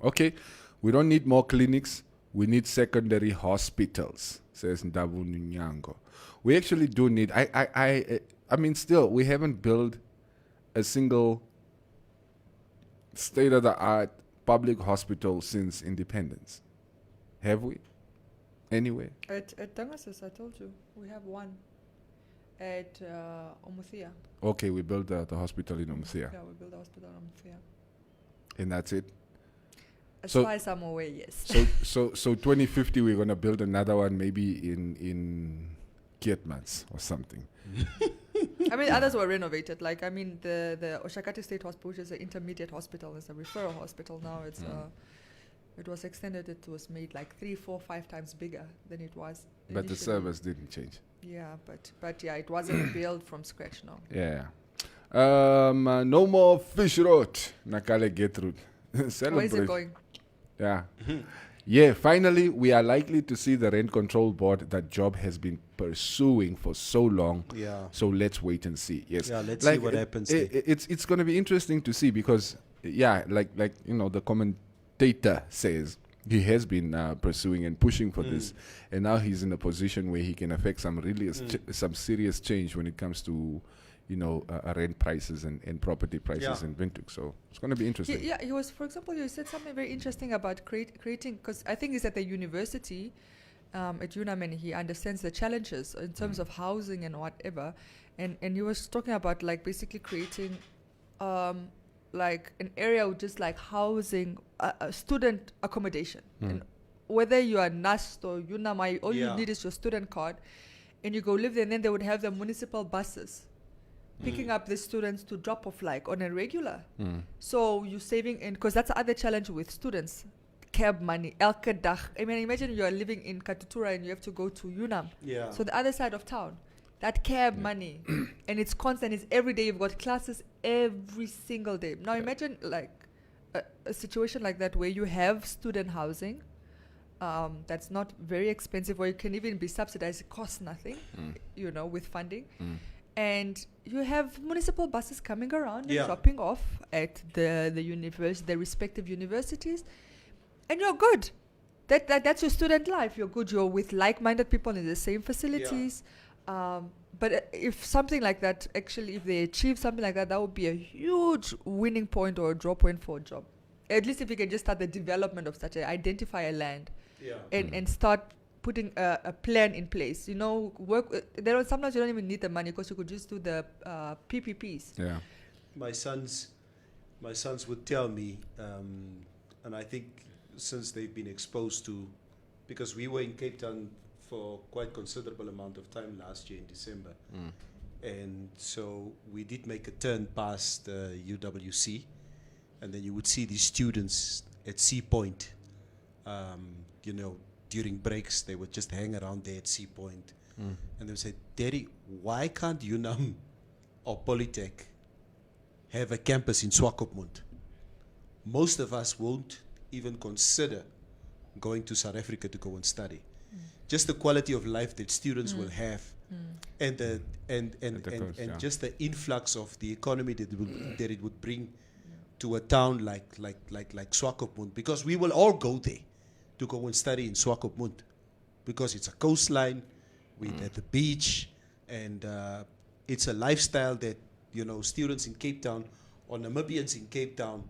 Okay, we don't need more clinics. We need secondary hospitals, says Ndavu Nyango. We actually do need. I mean, still, we haven't built a single state-of-the-art public hospital since independence. Have we? Anyway. At Tangasis, I told you, we have one at Umuthia. Okay, we built the hospital in Umuthia. Yeah, we built the hospital in Umuthia. And that's it? As far as I'm aware, yes. So 2050, we're going to build another one maybe in Kietmans or something. I mean, others were renovated. Like, I mean, the Oshakati State Hospital, which is an intermediate hospital, is a referral hospital now. It's it was extended. It was made like 3, 4, 5 times bigger than it was But the initially. service didn't change. Yeah, but yeah, it wasn't built from scratch now. Yeah. No more fish road. Nakale Gertrude. Where is Celebrate. it going? Yeah. Yeah, finally, we are likely to see the rent control board that Job has been pursuing for so long. Yeah. So let's wait and see. Yes. Yeah, let's see what happens there. It's going to be interesting to see because, yeah, like you know, the commentator says he has been pursuing and pushing for this, and now he's in a position where he can affect some really some serious change when it comes to, you know, rent prices and property prices in Windhoek. So it's going to be interesting. He was, for example, you said something very interesting about creating, because I think he's at the university at UNAM and he understands the challenges in terms of housing and whatever. And he was talking about like basically creating like an area with just like housing, student accommodation. And whether you are NAST or UNAM, all you need is your student card and you go live there, and then they would have the municipal buses picking up the students to drop off like on a regular. So you're saving, and because that's the other challenge with students, cab money, elke dag. I mean, imagine you are living in Katutura and you have to go to UNAM. Yeah. So the other side of town, that cab money, and it's constant, it's every day, you've got classes every single day. Now imagine like a situation like that where you have student housing, that's not very expensive, or it can even be subsidized, it costs nothing, you know, with funding. And you have municipal buses coming around and dropping off at the respective universities, and you're good. That's your student life. You're good. You're with like-minded people in the same facilities. But if something like that, actually, if they achieve something like that, that would be a huge winning point or a draw point for a job. At least if you can just start the development of such identify a land, and start putting a plan in place. You know, sometimes you don't even need the money because you could just do the PPPs. Yeah. My sons would tell me, and I think since they've been exposed to, because we were in Cape Town for quite considerable amount of time last year in December, and so we did make a turn past UWC, and then you would see these students at Sea Point, you know, during breaks, they would just hang around there at Sea Point. And they would say, Daddy, why can't UNAM or Polytech have a campus in Swakopmund? Most of us won't even consider going to South Africa to go and study. Just the quality of life that students will have, and just the influx of the economy that it would bring to a town like Swakopmund, because we will all go there to go and study in Swakopmund, because it's a coastline, we're at the beach, and it's a lifestyle that, you know, students in Cape Town or Namibians in Cape Town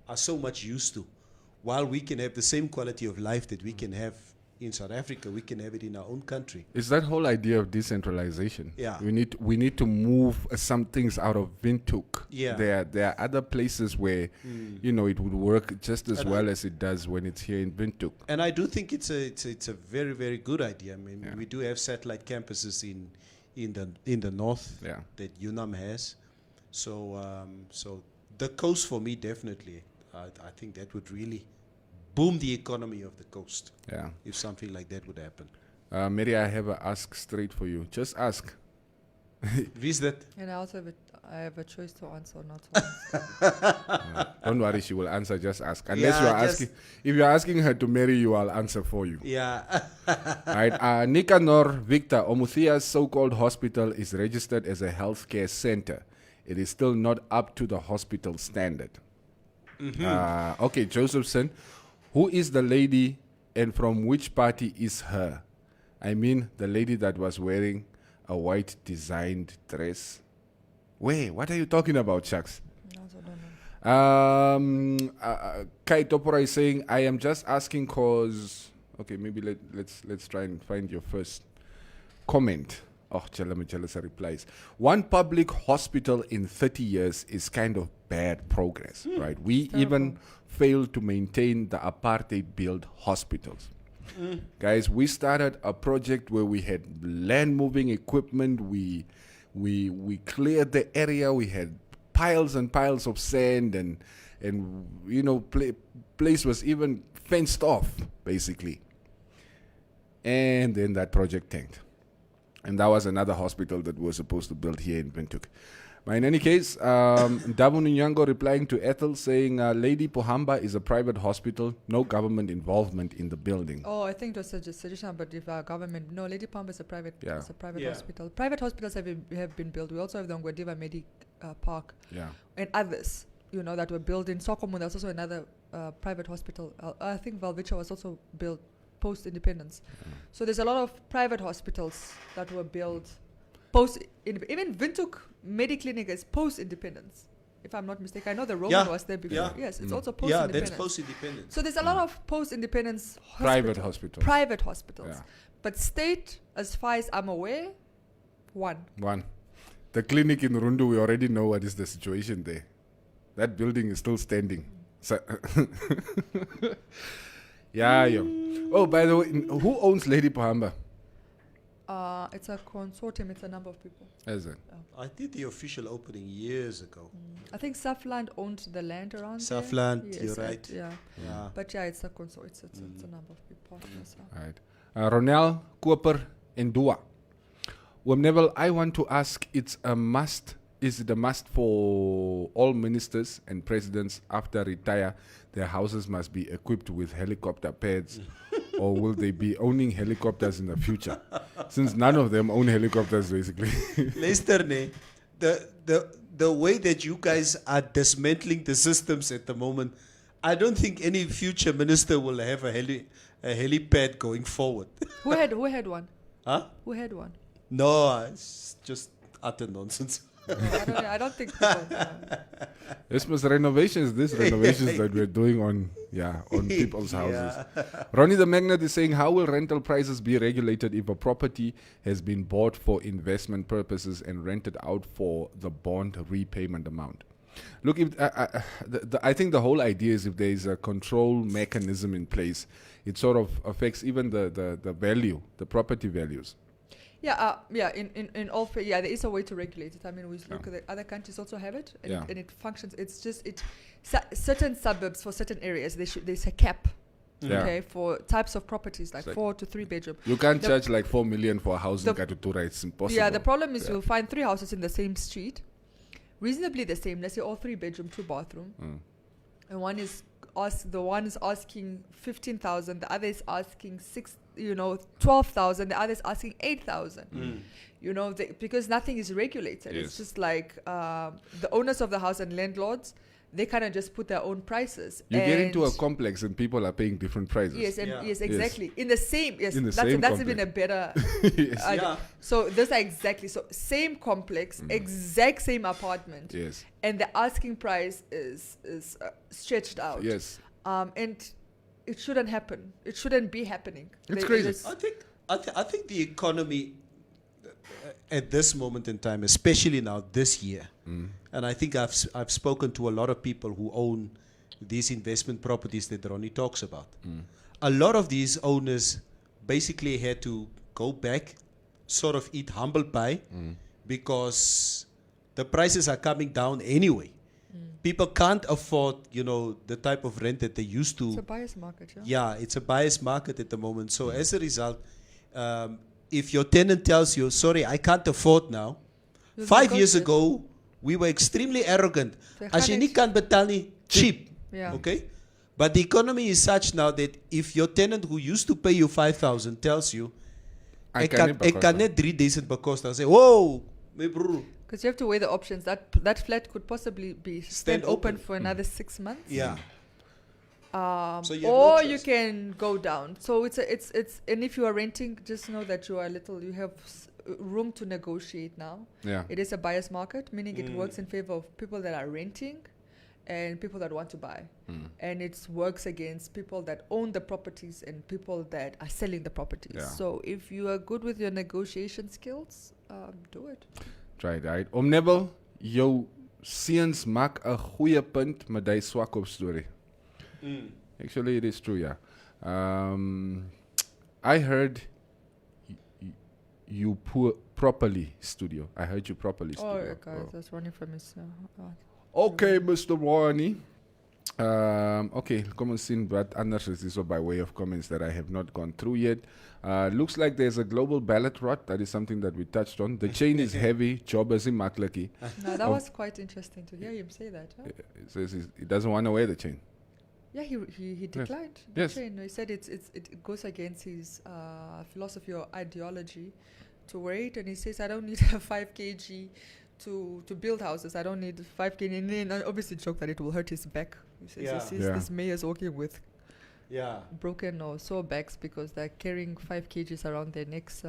are so much used to. While we can have the same quality of life that we can have in South Africa, we can have it in our own country. It's that whole idea of decentralization. Yeah. We need to move some things out of Windhoek. Yeah. There are other places where you know it would work just as well as it does when it's here in Windhoek. And I do think it's a very, very good idea. I mean, we do have satellite campuses in the north that UNAM has. So so the coast for me, definitely, I think that would really boom the economy of the coast. Yeah. If something like that would happen. Mary, I have a ask straight for you. Just ask. Who's that? And I also have a choice to answer or not to answer. Don't worry, she will answer. Just ask. Unless you are asking. If you are asking her to marry you, I'll answer for you. Yeah. Right. Nicanor Victor, Omuthia's so-called hospital is registered as a healthcare center. It is still not up to the hospital standard. Okay, Josephson. Who is the lady and from which party is her? I mean, the lady that was wearing a white designed dress. Wait, what are you talking about, Chucks? No, I don't know. Kai Topora is saying, I am just asking cause... Okay, maybe let's try and find your first comment. Oh, Chalasa replies. One public hospital in 30 years is kind of bad progress, right? We even failed to maintain the apartheid-built hospitals. Guys, we started a project where we had land-moving equipment. We We cleared the area. We had piles and piles of sand, and place was even fenced off, basically. And then that project tanked. And that was another hospital that we were supposed to build here in Windhoek. But in any case, Davu Nyango replying to Ethel saying, Lady Pohamba is a private hospital, no government involvement in the building. Oh, I think it was a suggestion, but if our government... No, Lady Pohamba is a private, hospital. Private hospitals have been built. We also have the Ngwadiva Medic Park and others, that were built in Sokomo. There's also another private hospital. I think Valvicha was also built post-independence. So there's a lot of private hospitals that were built even Windhoek Mediclinic is post-independence, if I'm not mistaken. I know the Roman was there before. Yeah. Yes, it's also post-independence. Yeah, that's post-independence. So there's a lot of post-independence private hospitals. Private hospitals. Yeah. But state, as far as I'm aware, one. The clinic in Rundu, we already know what is the situation there. That building is still standing. So yeah. Oh, by the way, who owns Lady Pohamba? It's a consortium. It's a number of people. Is it? I did the official opening years ago. I think Safland owned the land around Safland, there. you're right. Yeah. But it's a consortium. It's a number of people. Right. Ronel, Koper, and Dua. Neville, I want to ask, is it a must for all ministers and presidents after retire, their houses must be equipped with helicopter pads, or will they be owning helicopters in the future? Since none of them own helicopters, basically. Lester, the way that you guys are dismantling the systems at the moment, I don't think any future minister will have a helipad going forward. Who had one? Huh? Who had one? No, it's just utter nonsense. I don't think people... This was renovations that we're doing on people's houses. Ronnie the Magnet is saying, how will rental prices be regulated if a property has been bought for investment purposes and rented out for the bond repayment amount? Look, I think the whole idea is if there is a control mechanism in place, it sort of affects even the value, the property values. In all, there is a way to regulate it. I mean, we look at the other countries also have it, and it functions. It's just certain suburbs for certain areas. There's a cap, okay, for types of properties like 4 to 3 bedroom. You can't charge like 4 million for a house in Katutura. It's impossible. Yeah, the problem is you'll find 3 houses in the same street, reasonably the same. Let's say all 3 bedroom, 2 bathroom, and one is asking 15,000, the other is asking 12,000, the other is asking 8,000. Because nothing is regulated. Yes. It's just like the owners of the house and landlords, they kind of just put their own prices. You get into a complex and people are paying different prices. Yes, exactly. In the same, that's even a better. Yes. So those are exactly same complex, exact same apartment. Yes. And the asking price is stretched out. Yes. And it shouldn't happen. It shouldn't be happening. It's crazy. I think the economy at this moment in time, especially now this year, and I think I've spoken to a lot of people who own these investment properties that Ronnie talks about. A lot of these owners basically had to go back, sort of eat humble pie, because the prices are coming down anyway. People can't afford, the type of rent that they used to. It's a buyer's market, Yeah, it's a buyer's market at the moment. So as a result, if your tenant tells you, sorry, I can't afford now. 5 years ago, we were extremely arrogant. As you can't betali, cheap. Yeah. Okay? But the economy is such now that if your tenant who used to pay you 5,000 tells you, I can't 3 days bekosta, say, whoa, my bro. Because you have to weigh the options. That flat could possibly be stand open for another 6 months. Yeah. So you can go down. So it's and if you are renting, just know that you have room to negotiate now. Yeah. It is a buyer's market, meaning it works in favor of people that are renting and people that want to buy. And it works against people that own the properties and people that are selling the properties. Yeah. So if you are good with your negotiation skills, do it. Try it. Neville, jou seuns maak 'n goeie punt met die swak op storie. Actually, it is true, yeah. I heard you properly, studio. I heard you properly, Oh, studio. okay. That's running from his. Okay, Mr. Ronnie. Okay, kom ons sien wat anders is so by way of comments that I have not gone through yet. Looks like there's a global ballot rot. That is something that we touched on. The chain is heavy. Job is maklaki. No, that was quite interesting to hear him say that. Huh? He says he doesn't want to wear the chain. Yeah, he declined the chain. He said it goes against his philosophy or ideology to wear it, and he says I don't need a 5 kg to build houses. I don't need 5 kg. And then obviously joke that it will hurt his back. He says this mayor's working with broken or sore backs because they're carrying 5 kgs around their necks.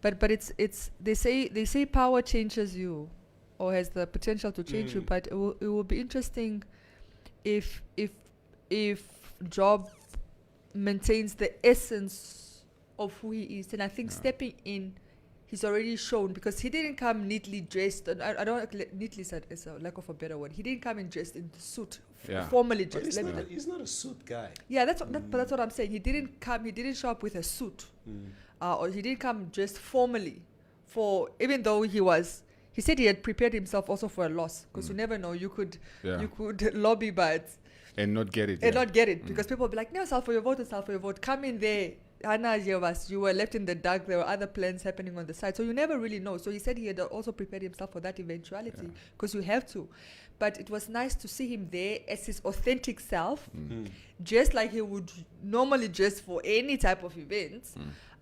But it's they say power changes you or has the potential to change you. But it will be interesting if Job maintains the essence of who he is. And I think stepping in, he's already shown, because he didn't come neatly dressed. And I don't neatly said it's a lack of a better word. He didn't come in dressed in the suit, formally dressed. He's not a suit guy. Yeah, that's what I'm saying. He didn't show up with a suit, or he didn't come dressed formally. Even though he said he had prepared himself also for a loss, because you never know. You could lobby, but and not get it. Because people will be like, no, sell for your vote. Come in there. You were left in the dark. There were other plans happening on the side. So you never really know. So he said he had also prepared himself for that eventuality, because you have to. But it was nice to see him there as his authentic self, just like he would normally dress for any type of event.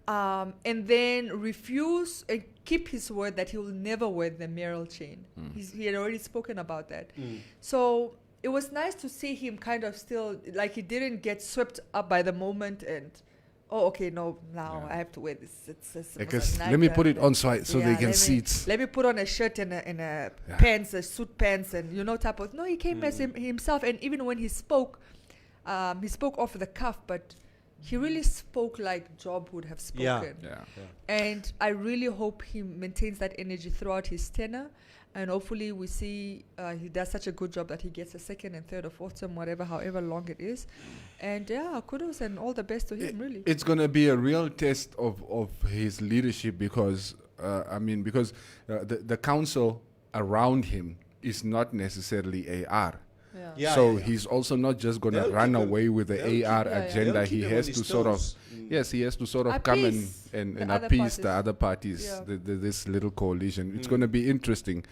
And then refuse and keep his word that he will never wear the mayoral chain. He had already spoken about that. So it was nice to see him kind of still, like he didn't get swept up by the moment and, I have to wear this. It's let me put it on so they can see it. Let me put on a shirt and a pants, a suit pants, and type of. No, he came as himself, and even when he spoke off the cuff, but he really spoke like Job would have spoken. And I really hope he maintains that energy throughout his tenure. And hopefully we see he does such a good job that he gets a second and third or fourth term, however long it is. And kudos and all the best to him, really. It's going to be a real test of his leadership because the council around him is not necessarily AR. He's also not just going to run away with the AR agenda. He has to sort of come and appease the other parties, this little coalition. It's going to be interesting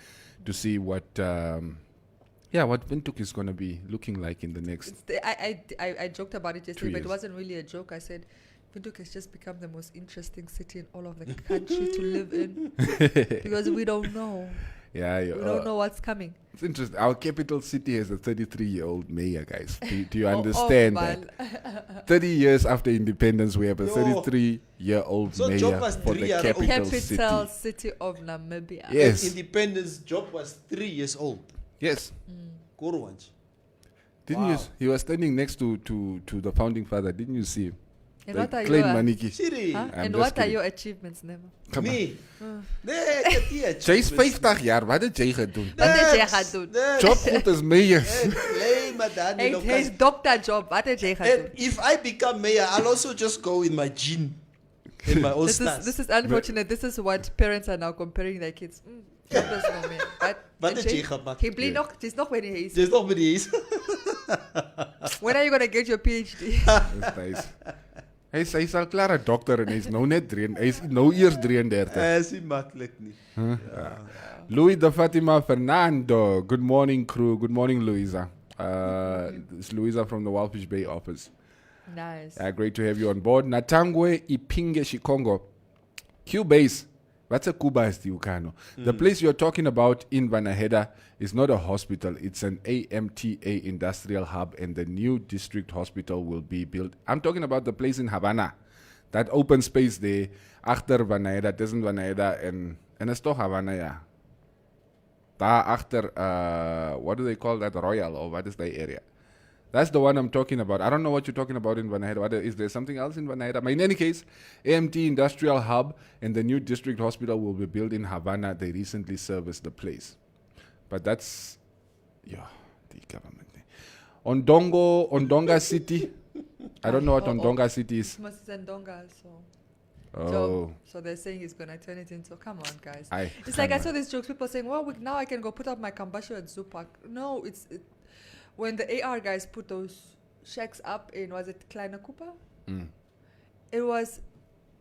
to see what Windhoek is going to be looking like in the next. I joked about it yesterday, but it wasn't really a joke. I said Windhoek has just become the most interesting city in all of the country to live in because we don't know. We don't know what's coming. It's interesting. Our capital city has a 33-year-old mayor, guys. Do you understand that? 30 years after independence, we have a 33-year-old mayor for the capital city of Namibia. Yes. Independence, Job was 3 years old. Yes. Korwans. Didn't you? He was standing next to the founding father. Didn't you see him? And what are your achievements, Nemo? Me? Nee, Jy's 50 jaar. Wat het jy gedoen? Wat het jy gedoen? Job goed is mayor. He's Dr. Job. Wat het jy gedoen? If I become mayor, I'll also just go in my gene. In my old stars. This is unfortunate. This is what parents are now comparing their kids. Job is no meer. Wat het jy gemaakt? Hy bly nog, dis nog by die huis. Dis nog by die huis. When are you going to get your PhD? That's nice. Hy's al klaar 'n dokter en hy's nou net hy's nou eers 33. Is nie maklik nie. Louis de Fatima Fernando. Good morning, crew. Good morning, Louisa. It's Louisa from the Wildfish Bay office. Nice. Great to have you on board. Natangwe Ipinge Shikongo. Q-Base. What's a Cuba is the Ukano? The place you're talking about in Vanaheda is not a hospital. It's an AMTA industrial hub, and the new district hospital will be built. I'm talking about the place in Havana. That open space there, achter Vanaheda, tussen Vanaheda and it's toch Havana, yeah. Daar achter, what do they call that? Royal, or what is the area? That's the one I'm talking about. I don't know what you're talking about in Vanaheda. Is there something else in Vanaheda? But in any case, AMT Industrial Hub and the new district hospital will be built in Havana. They recently serviced the place. But that's, the government. Ondonga City. I don't know what Ondonga City is. Ndonga, so. Oh. So they're saying he's going to turn it into, come on, guys. Aye, It's like come I saw on. these jokes, people saying, well, now I can go put up my Kambasho at Zoo Park. No, when the AR guys put those shacks up in, was it Kleine Cooper? It was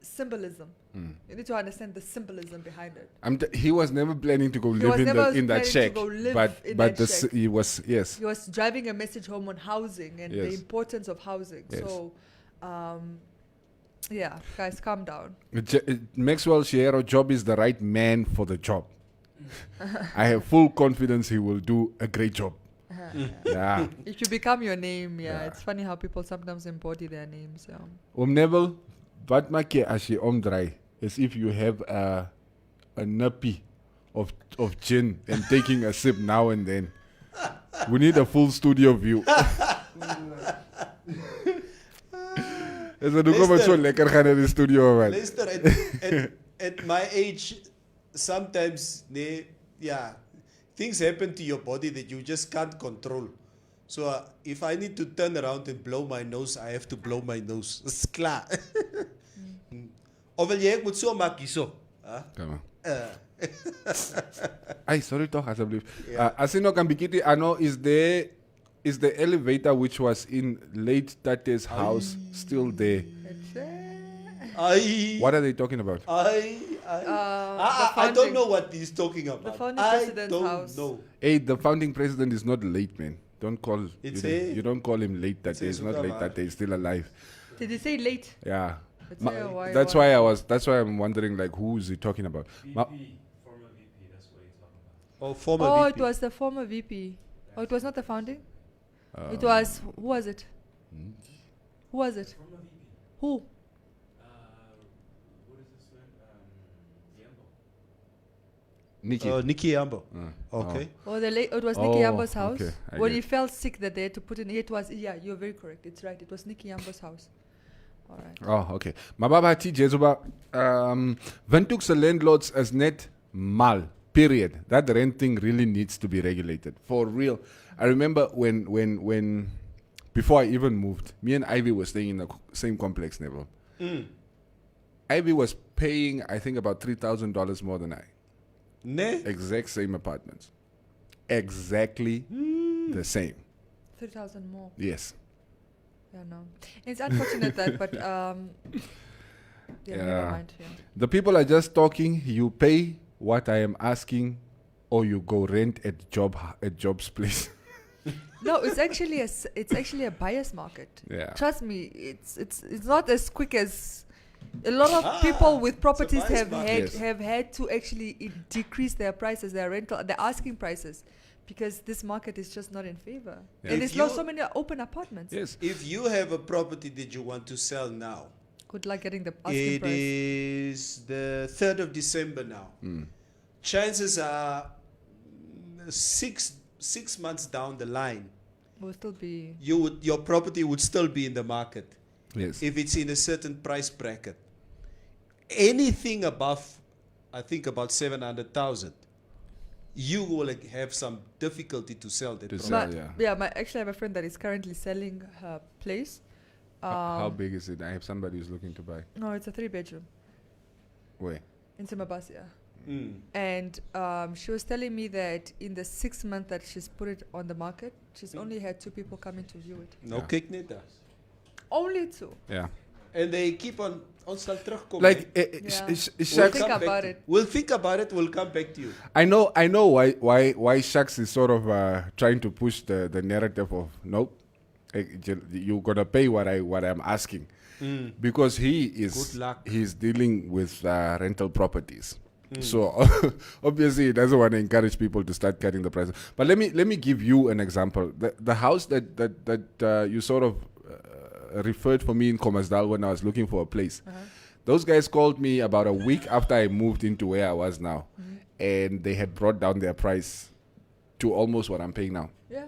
symbolism. You need to understand the symbolism behind it. He was never planning to go live in that shack, but he was, yes. He was driving a message home on housing and the Yes. importance of housing. Yes. So, yeah, guys, calm down. Maxwell Shiero job is the right man for the job. I have full confidence he will do a great job. Yeah. It should become your name. Yeah, it's funny how people sometimes embody their names. Yeah. Neville, wat maak jy as jy omdraai? Is if you have a nappy of gin and taking a sip now and then. We need a full studio view. Is het ook maar zo lekker gaan in de studio, man? Luister, at my age, sometimes, things happen to your body that you just can't control. So if I need to turn around and blow my nose, I have to blow my nose. Is klaar. Of wil jy ek moet so maak hierso? Kom maar. Ay, sorry toch, alsjeblieft. As ik nog een beetje, I know, is the elevator which was in late Tate's house still there? What are they talking about? I don't know what he's talking about. The founding president's house. Know. Hey, the founding president is not late, man. Don't call. You don't call him late Tate. He's not late Tate. He's still alive. Did he say late? Yeah. That's why I'm wondering, like, who is he talking about? Former VP, that's what he's talking about. Oh, former VP. Oh, it was the former VP. Oh, it was not the founding? It was, who was it? Who was it? Former VP. Who? What is his name? Nikki. Nikki Yambo. Okay. Oh, it was Nikki Yambo's house. Okay, When he felt sick that they had to put in, it was, you're very correct. It's right. It was Nikki Yambo's house. All right. Oh, okay. Mababa T. Jezuba, Ventukse landlords as net mal, period. That renting really needs to be regulated. For real. I remember when before I even moved, me and Ivy were staying in the same complex level. Ivy was paying, I think, about $3,000 more than I. Ne? Exact same apartments. Exactly the same. 3,000 more. Yes. Yeah, no. It's unfortunate that, but never mind. Yeah. The people are just talking. You pay what I am asking, or you go rent at job's place. No, it's actually a buyer's market. Yeah. Trust me, it's not as quick as a lot of people with properties have had to actually decrease their prices, their asking prices, because this market is just not in favor. Yeah. And there's not so many open apartments. Yes. If you have a property that you want to sell now, good luck getting the asking price. It is the 3rd of December now. Chances are 6 months down the line, will still be your property would still be in the market. Yes. If it's in a certain price bracket. Anything above, I think, about 700,000, you will have some difficulty to sell that property. Actually, I have a friend that is currently selling her place. How big is it? I have somebody who's looking to buy. No, it's a 3-bedroom. Where? In Simabasia. And she was telling me that in the 6 months that she's put it on the market, she's only had 2 people coming to view it. No kick net. Only 2. Yeah. And they keep on sal terugkom. Like, we'll think about it. We'll think about it. We'll come back to you. I know why Shaks is sort of trying to push the narrative of nope, you gotta pay what I'm asking, because he's dealing with rental properties. So obviously he doesn't want to encourage people to start cutting the prices. But let me give you an example. The house that you sort of referred for me in Khomasdal when I was looking for a place. Those guys called me about a week after I moved into where I was now, and they had brought down their price to almost what I'm paying now. Yeah.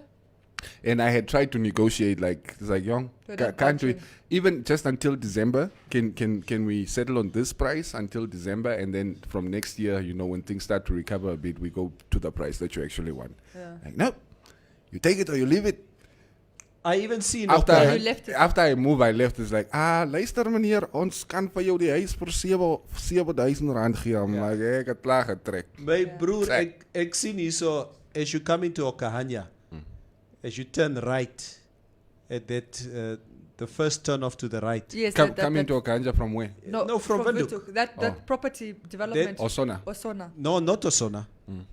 And I had tried to negotiate, it's like, young, can't we, even just until December, can we settle on this price until December, and then from next year, when things start to recover a bit, we go to the price that you actually want. Yeah. Like, no, you take it or you leave it. I even seen after you left it. after I move, I left. It's like, luister meneer, ons kan vir jou die huis vir 7,000 rand gee. I'm like, ek het klaar getrek. My broer, ek sien hier so, as you come into Okahanya, as you turn right, at that, the first turn off to the right. Yes, Come into Okanja from where? No, from Windhoek. That property development. Osona. No, not Osona.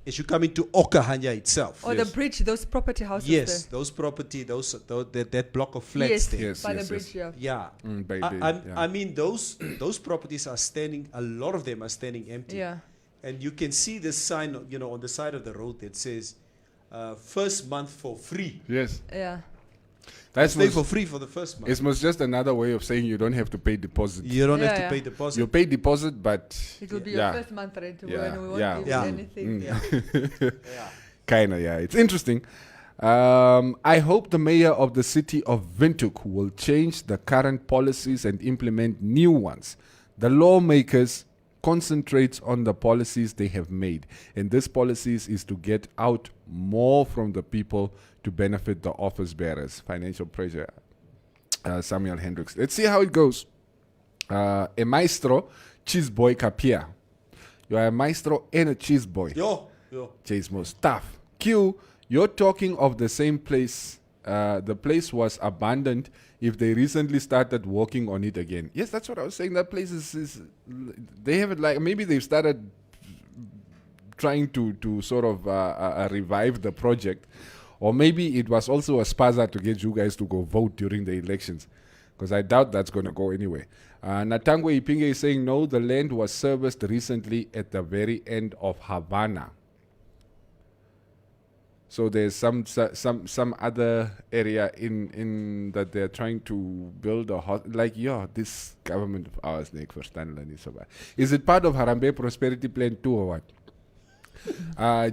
As you come into Okahanya itself. Or the bridge, those property houses Yes, there. those property, that block of flats Yes, there. Yes, by yes, the bridge, yes. yeah. Yeah. Baby, I mean, those properties are standing, a lot of them are standing empty. Yeah. And you can see this sign, on the side of the road that says, first month for free. Yes. Yeah. That's Stay for free for the first month. It was just another way of saying you don't have to pay deposit. You don't have to Yeah. pay deposit. You pay deposit, but It will be yeah. your first month rent Yeah, when we won't yeah. give Yeah. you anything. Yeah. Yeah. Kinda, yeah. It's interesting. I hope the mayor of the city of Windhoek will change the current policies and implement new ones. The lawmakers concentrate on the policies they have made, and this policies is to get out more from the people to benefit the office bearers. Financial pressure. Samuel Hendricks. Let's see how it goes. A maestro, cheese boy Kapia. You are a maestro and a cheese boy. Yo. Chase most tough. Q, you're talking of the same place. The place was abandoned if they recently started working on it again. Yes, that's what I was saying. That place is they have it like, maybe they've started trying to sort of revive the project. Or maybe it was also a spaza to get you guys to go vote during the elections. Because I doubt that's going to go anyway. Natangwe Ipinge is saying, no, the land was serviced recently at the very end of Havana. So there's some other area in that they're trying to build this government of ours, Nick, is it part of Harambe Prosperity Plan 2 or what?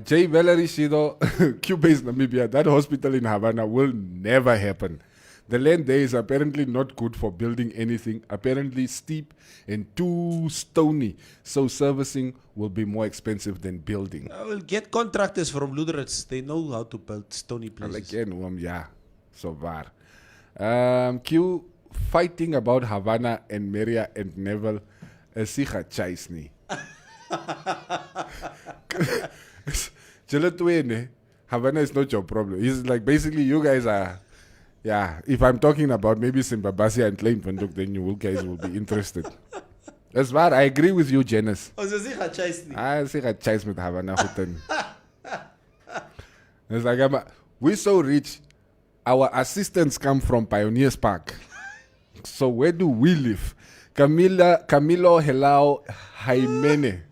J. Valerie Shido, Q-based Namibia, that hospital in Havana will never happen. The land there is apparently not good for building anything, apparently steep and too stony, so servicing will be more expensive than building. I will get contractors from Luderets. They know how to build stony places. Yeah, so far. Q, fighting about Havana and Maria and Neville, Sicha Chaisni. Havana is not your problem. It's like basically you guys are, if I'm talking about maybe Simbabasi and Klein Vanduk, then you guys will be interested. That's bad. I agree with you, Janice. Oh, so Sicha Chaisni. Sicha Chais with Havana. It's like, we're so rich, our assistants come from Pioneers Park. So where do we live? Camilo Helao Jaimene.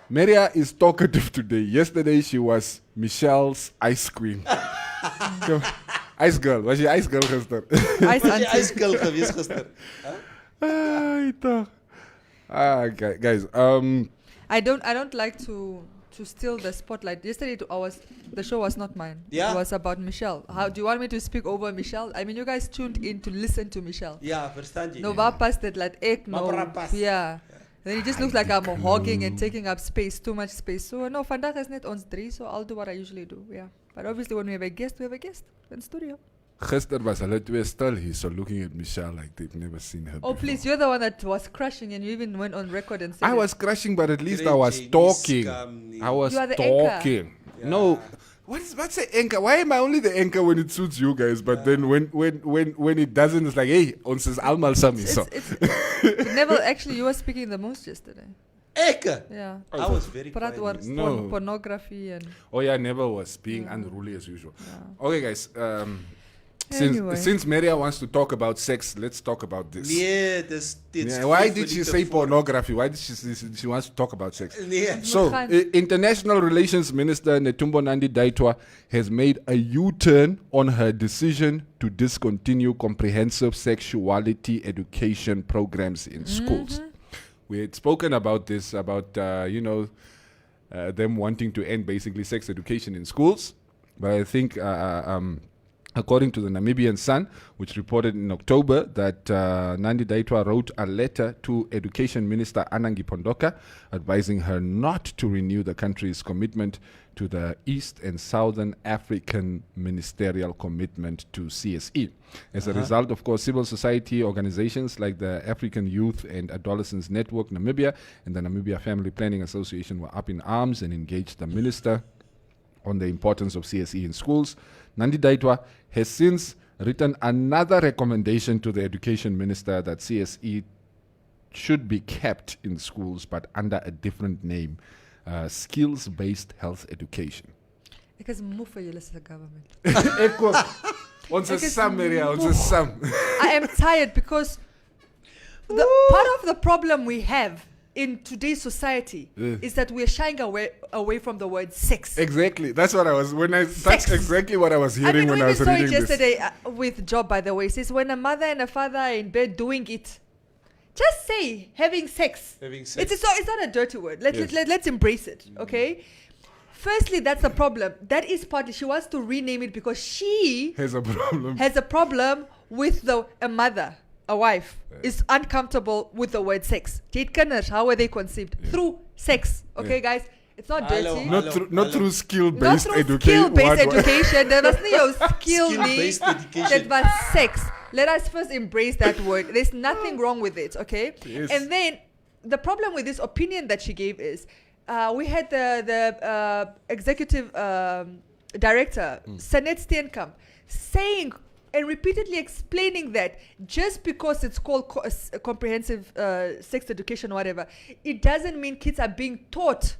Maria is talkative today. Yesterday she was Michelle's ice cream. Ice girl. Was she ice girl gister? Ice girl geweest gister. Guys. I don't like to steal the spotlight. Yesterday the show was not mine. Yeah. It was about Michelle. How do you want me to speak over Michelle? I mean, you guys tuned in to listen to Michelle. Yeah, verstaan je. No, waar past it like ek no. Yeah. Then it just looks like I'm hogging and taking up space, too much space. So no, vandaag is net ons drie, so I'll do what I usually do. Yeah. But obviously when we have a guest in studio. Gister was hulle twee stil hier, so looking at Michelle like they've never seen her before. Please, you're the one that was crushing and you even went on record and said I was crushing, but at least I was talking. I was You are the talking. Yeah. No, what's the anchor? Why am I only the anchor when it suits you guys? But then when it doesn't, it's like, hey, ons is almal sami. So Neville, actually, you were speaking the most yesterday. Eke. Yeah. I was very Praat oor quiet. No. pornography and Neville was being unruly as usual. Yeah. Okay, guys. Anyway. Since Maria wants to talk about sex, let's talk about this. Nee, dis Why did she say pornography? Why did she wants to talk about sex? Nee. So, International Relations Minister Netumbo Nandi-Ndaitwah has made a U-turn on her decision to discontinue comprehensive sexuality education programs in schools. We had spoken about this, about them wanting to end basically sex education in schools. But I think According to the Namibian Sun, which reported in October that Nandi Daitwa wrote a letter to Education Minister Anangi Pondoka advising her not to renew the country's commitment to the East and Southern African Ministerial Commitment to CSE. As a result, of course, civil society organizations like the African Youth and Adolescents Network Namibia and the Namibia Family Planning Association were up in arms and engaged the minister on the importance of CSE in schools. Nandi Daitwa has since written another recommendation to the education minister that CSE should be kept in schools but under a different name, skills-based health education. Ek is moe vir julle as 'n government. Ons is some. I am tired because the part of the problem we have in today's society is that we're shying away from the word sex. Exactly. That's what I was that's exactly what I was hearing when I was reading this. I saw it yesterday with Job, by the way. It says when a mother and a father are in bed doing it, just say having sex. It's not a dirty word. Let's embrace it, okay? Firstly, that's the problem. That is partly she wants to rename it because she has a problem with a mother. A wife is uncomfortable with the word sex. How were they conceived? Through sex. Okay, guys? It's not dirty. Not through skill-based education. Skill-based education. There was no skill-based education. That was sex. Let us first embrace that word. There's nothing wrong with it, okay? Yes. And then the problem with this opinion that she gave is we had the executive director, Sanet Steenkamp, saying and repeatedly explaining that just because it's called comprehensive sex education or whatever, it doesn't mean kids are being taught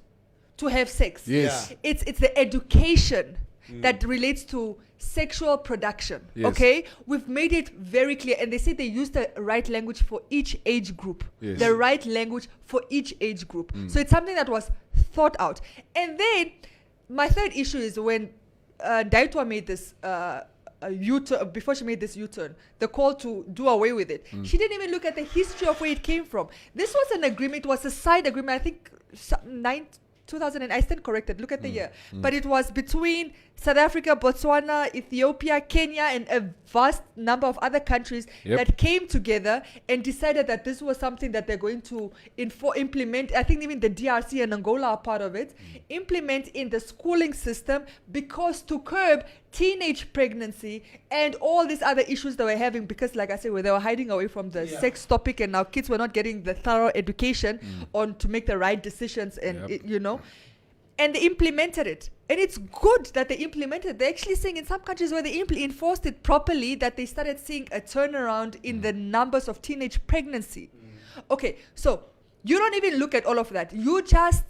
to have sex. Yes. Yeah. It's the education that relates to sexual production. Yes. Okay? We've made it very clear, and they say they use the right language for each age group. Yes. The right language for each age group. So it's something that was thought out. And then my third issue is when Daitwa made this U-turn, before she made this U-turn, the call to do away with it. She didn't even look at the history of where it came from. This was an agreement, it was a side agreement, I think 2000, I stand corrected, look at the year. But it was between South Africa, Botswana, Ethiopia, Kenya, and a vast number of other countries that came together and decided that this was something that they're going to implement. I think even the DRC and Angola are part of it. Implement in the schooling system because to curb teenage pregnancy and all these other issues that we're having because, like I said, they were hiding away from the sex topic and now kids were not getting the thorough education on to make the right decisions and, and they implemented it. And it's good that they implemented it. They're actually saying in some countries where they enforced it properly that they started seeing a turnaround in the numbers of teenage pregnancy. Okay, so you don't even look at all of that. You just...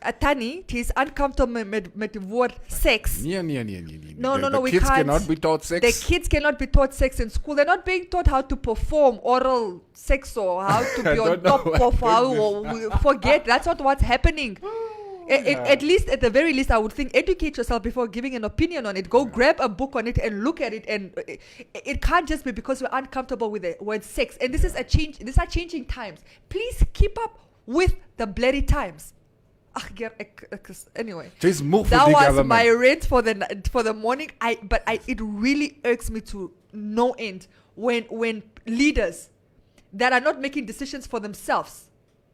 Atani, he's uncomfortable with the word sex. No, we kids can't. Cannot be taught sex. The kids cannot be taught sex in school. They're not being taught how to perform oral sex or how to be on top of how. Forget, that's not what's happening. At least, at the very least, I would think educate yourself before giving an opinion on it. Go grab a book on it and look at it. And it can't just be because we're uncomfortable with the word sex. And this is a change. These are changing times. Please keep up with the bloody times. Anyway, that was my rant for the morning. It really irks me to no end when leaders that are not making decisions for themselves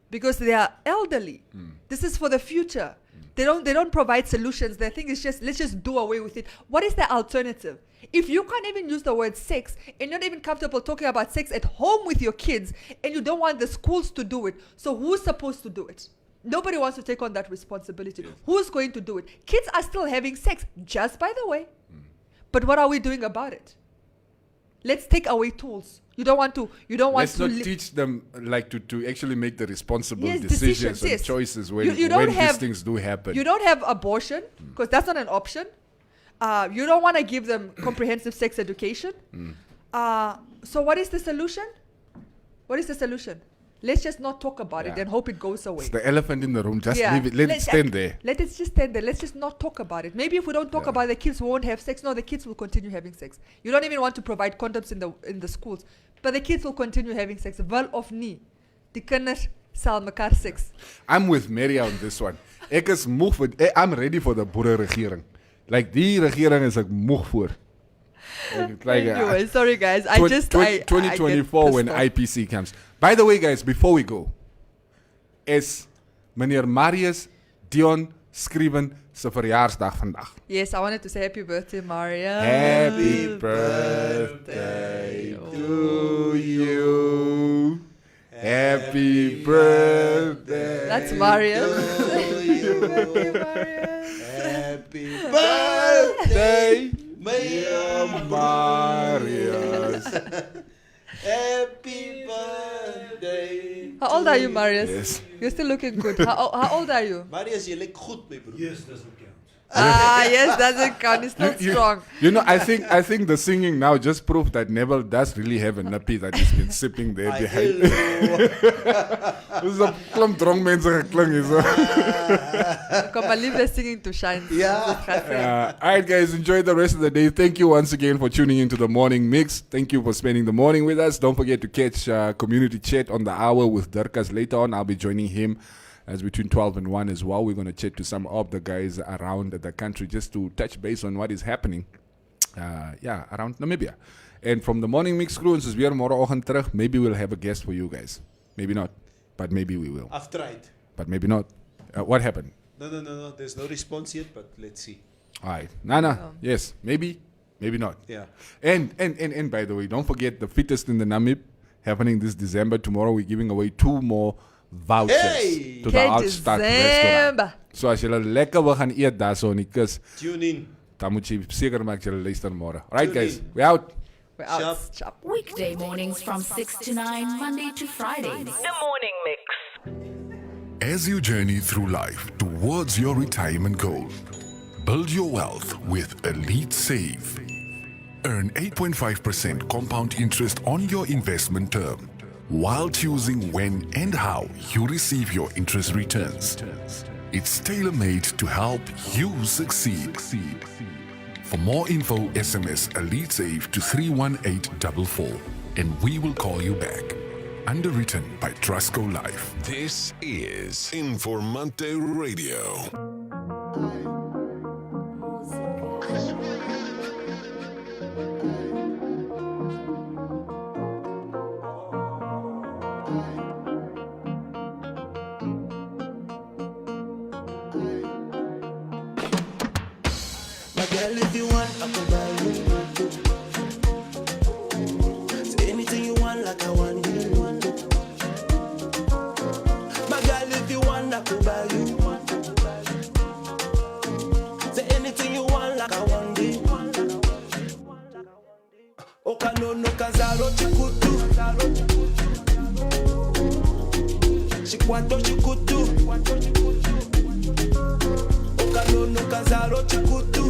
because they are elderly. This is for the future. They don't provide solutions. Their thing is just let's just do away with it. What is the alternative? If you can't even use the word sex and you're not even comfortable talking about sex at home with your kids and you don't want the schools to do it, so who's supposed to do it? Nobody wants to take on that responsibility. Yes. Who's going to do it? Kids are still having sex, just by the way. But what are we doing about it? Let's take away tools. You don't want to. Let's not teach them like to actually make the responsible decisions and choices when these things do happen. You don't have abortion because that's not an option. You don't want to give them comprehensive sex education. So what is the solution? What is the solution? Let's just not talk about it and hope it goes away. It's the elephant in the room. Just leave it. Let it stand there. Let it just stand there. Let's just not talk about it. Maybe if we don't talk about it, the kids won't have sex. No, the kids will continue having sex. You don't even want to provide condoms in the schools. But the kids will continue having sex. Wel of nie. Die kinders sal mekaar sex. I'm with Mary on this one. I'm ready for the boere regering. Like die regering is ek moeg voor. Anyway, sorry guys. 2024 when IPC comes. By the way, guys, before we go, is meneer Marius Dion Scriven se verjaarsdag vandag. Yes, I wanted to say happy birthday, Maria. Happy birthday to you. Happy birthday. That's Marius. Happy birthday, Marius. Happy birthday. How old are you, Marius? Yes. You're still looking good. How old are you? Marius, je lijkt goed, mijn broer. Yes, doesn't count. Yes, doesn't count. It's not strong. You know, I think the singing now just proved that Neville does really have a nappy that he's been sipping there behind. Dis 'n klomp dronk mense geklink hier so. Come and leave the singing to shine. Yeah. All right, guys, enjoy the rest of the day. Thank you once again for tuning into the morning mix. Thank you for spending the morning with us. Don't forget to catch community chat on the hour with Dirkas later on. I'll be joining him as between 12 and 1 as well. We're going to chat to some of the guys around the country just to touch base on what is happening around Namibia. And from the morning mix crew, since we are morgenoggend terug, maybe we'll have a guest for you guys. Maybe not, but maybe we will. I've tried. But maybe not. What happened? No. There's no response yet, but let's see. All right. Nana, yes, maybe not. Yeah. And by the way, don't forget the fittest in the Namib happening this December. Tomorrow we're giving away 2 more vouchers to the Outstack restaurant. So as julle lekker wil gaan eet daar so in die kus, Tune in. dan moet jy seker maak julle luister môre. Alright guys, we out. We're out. Sharp. Weekday mornings from 6 to 9, Monday to Friday. The morning mix. As you journey through life towards your retirement goal, build your wealth with Elite Save. Earn 8.5% compound interest on your investment term, while choosing when and how you receive your interest returns. It's tailor-made to help you succeed. For more info, SMS Elite Save to 31844 and we will call you back. Underwritten by Trustco Life. This is Informanté Radio. Girl, if you want, I can buy you. Say anything you want, like I want you. My girl, if you want, I can buy you. Say anything you want, like I want you. Okano no kazaro chikutu. Shikwato chikutu. Okano no kazaro chikutu.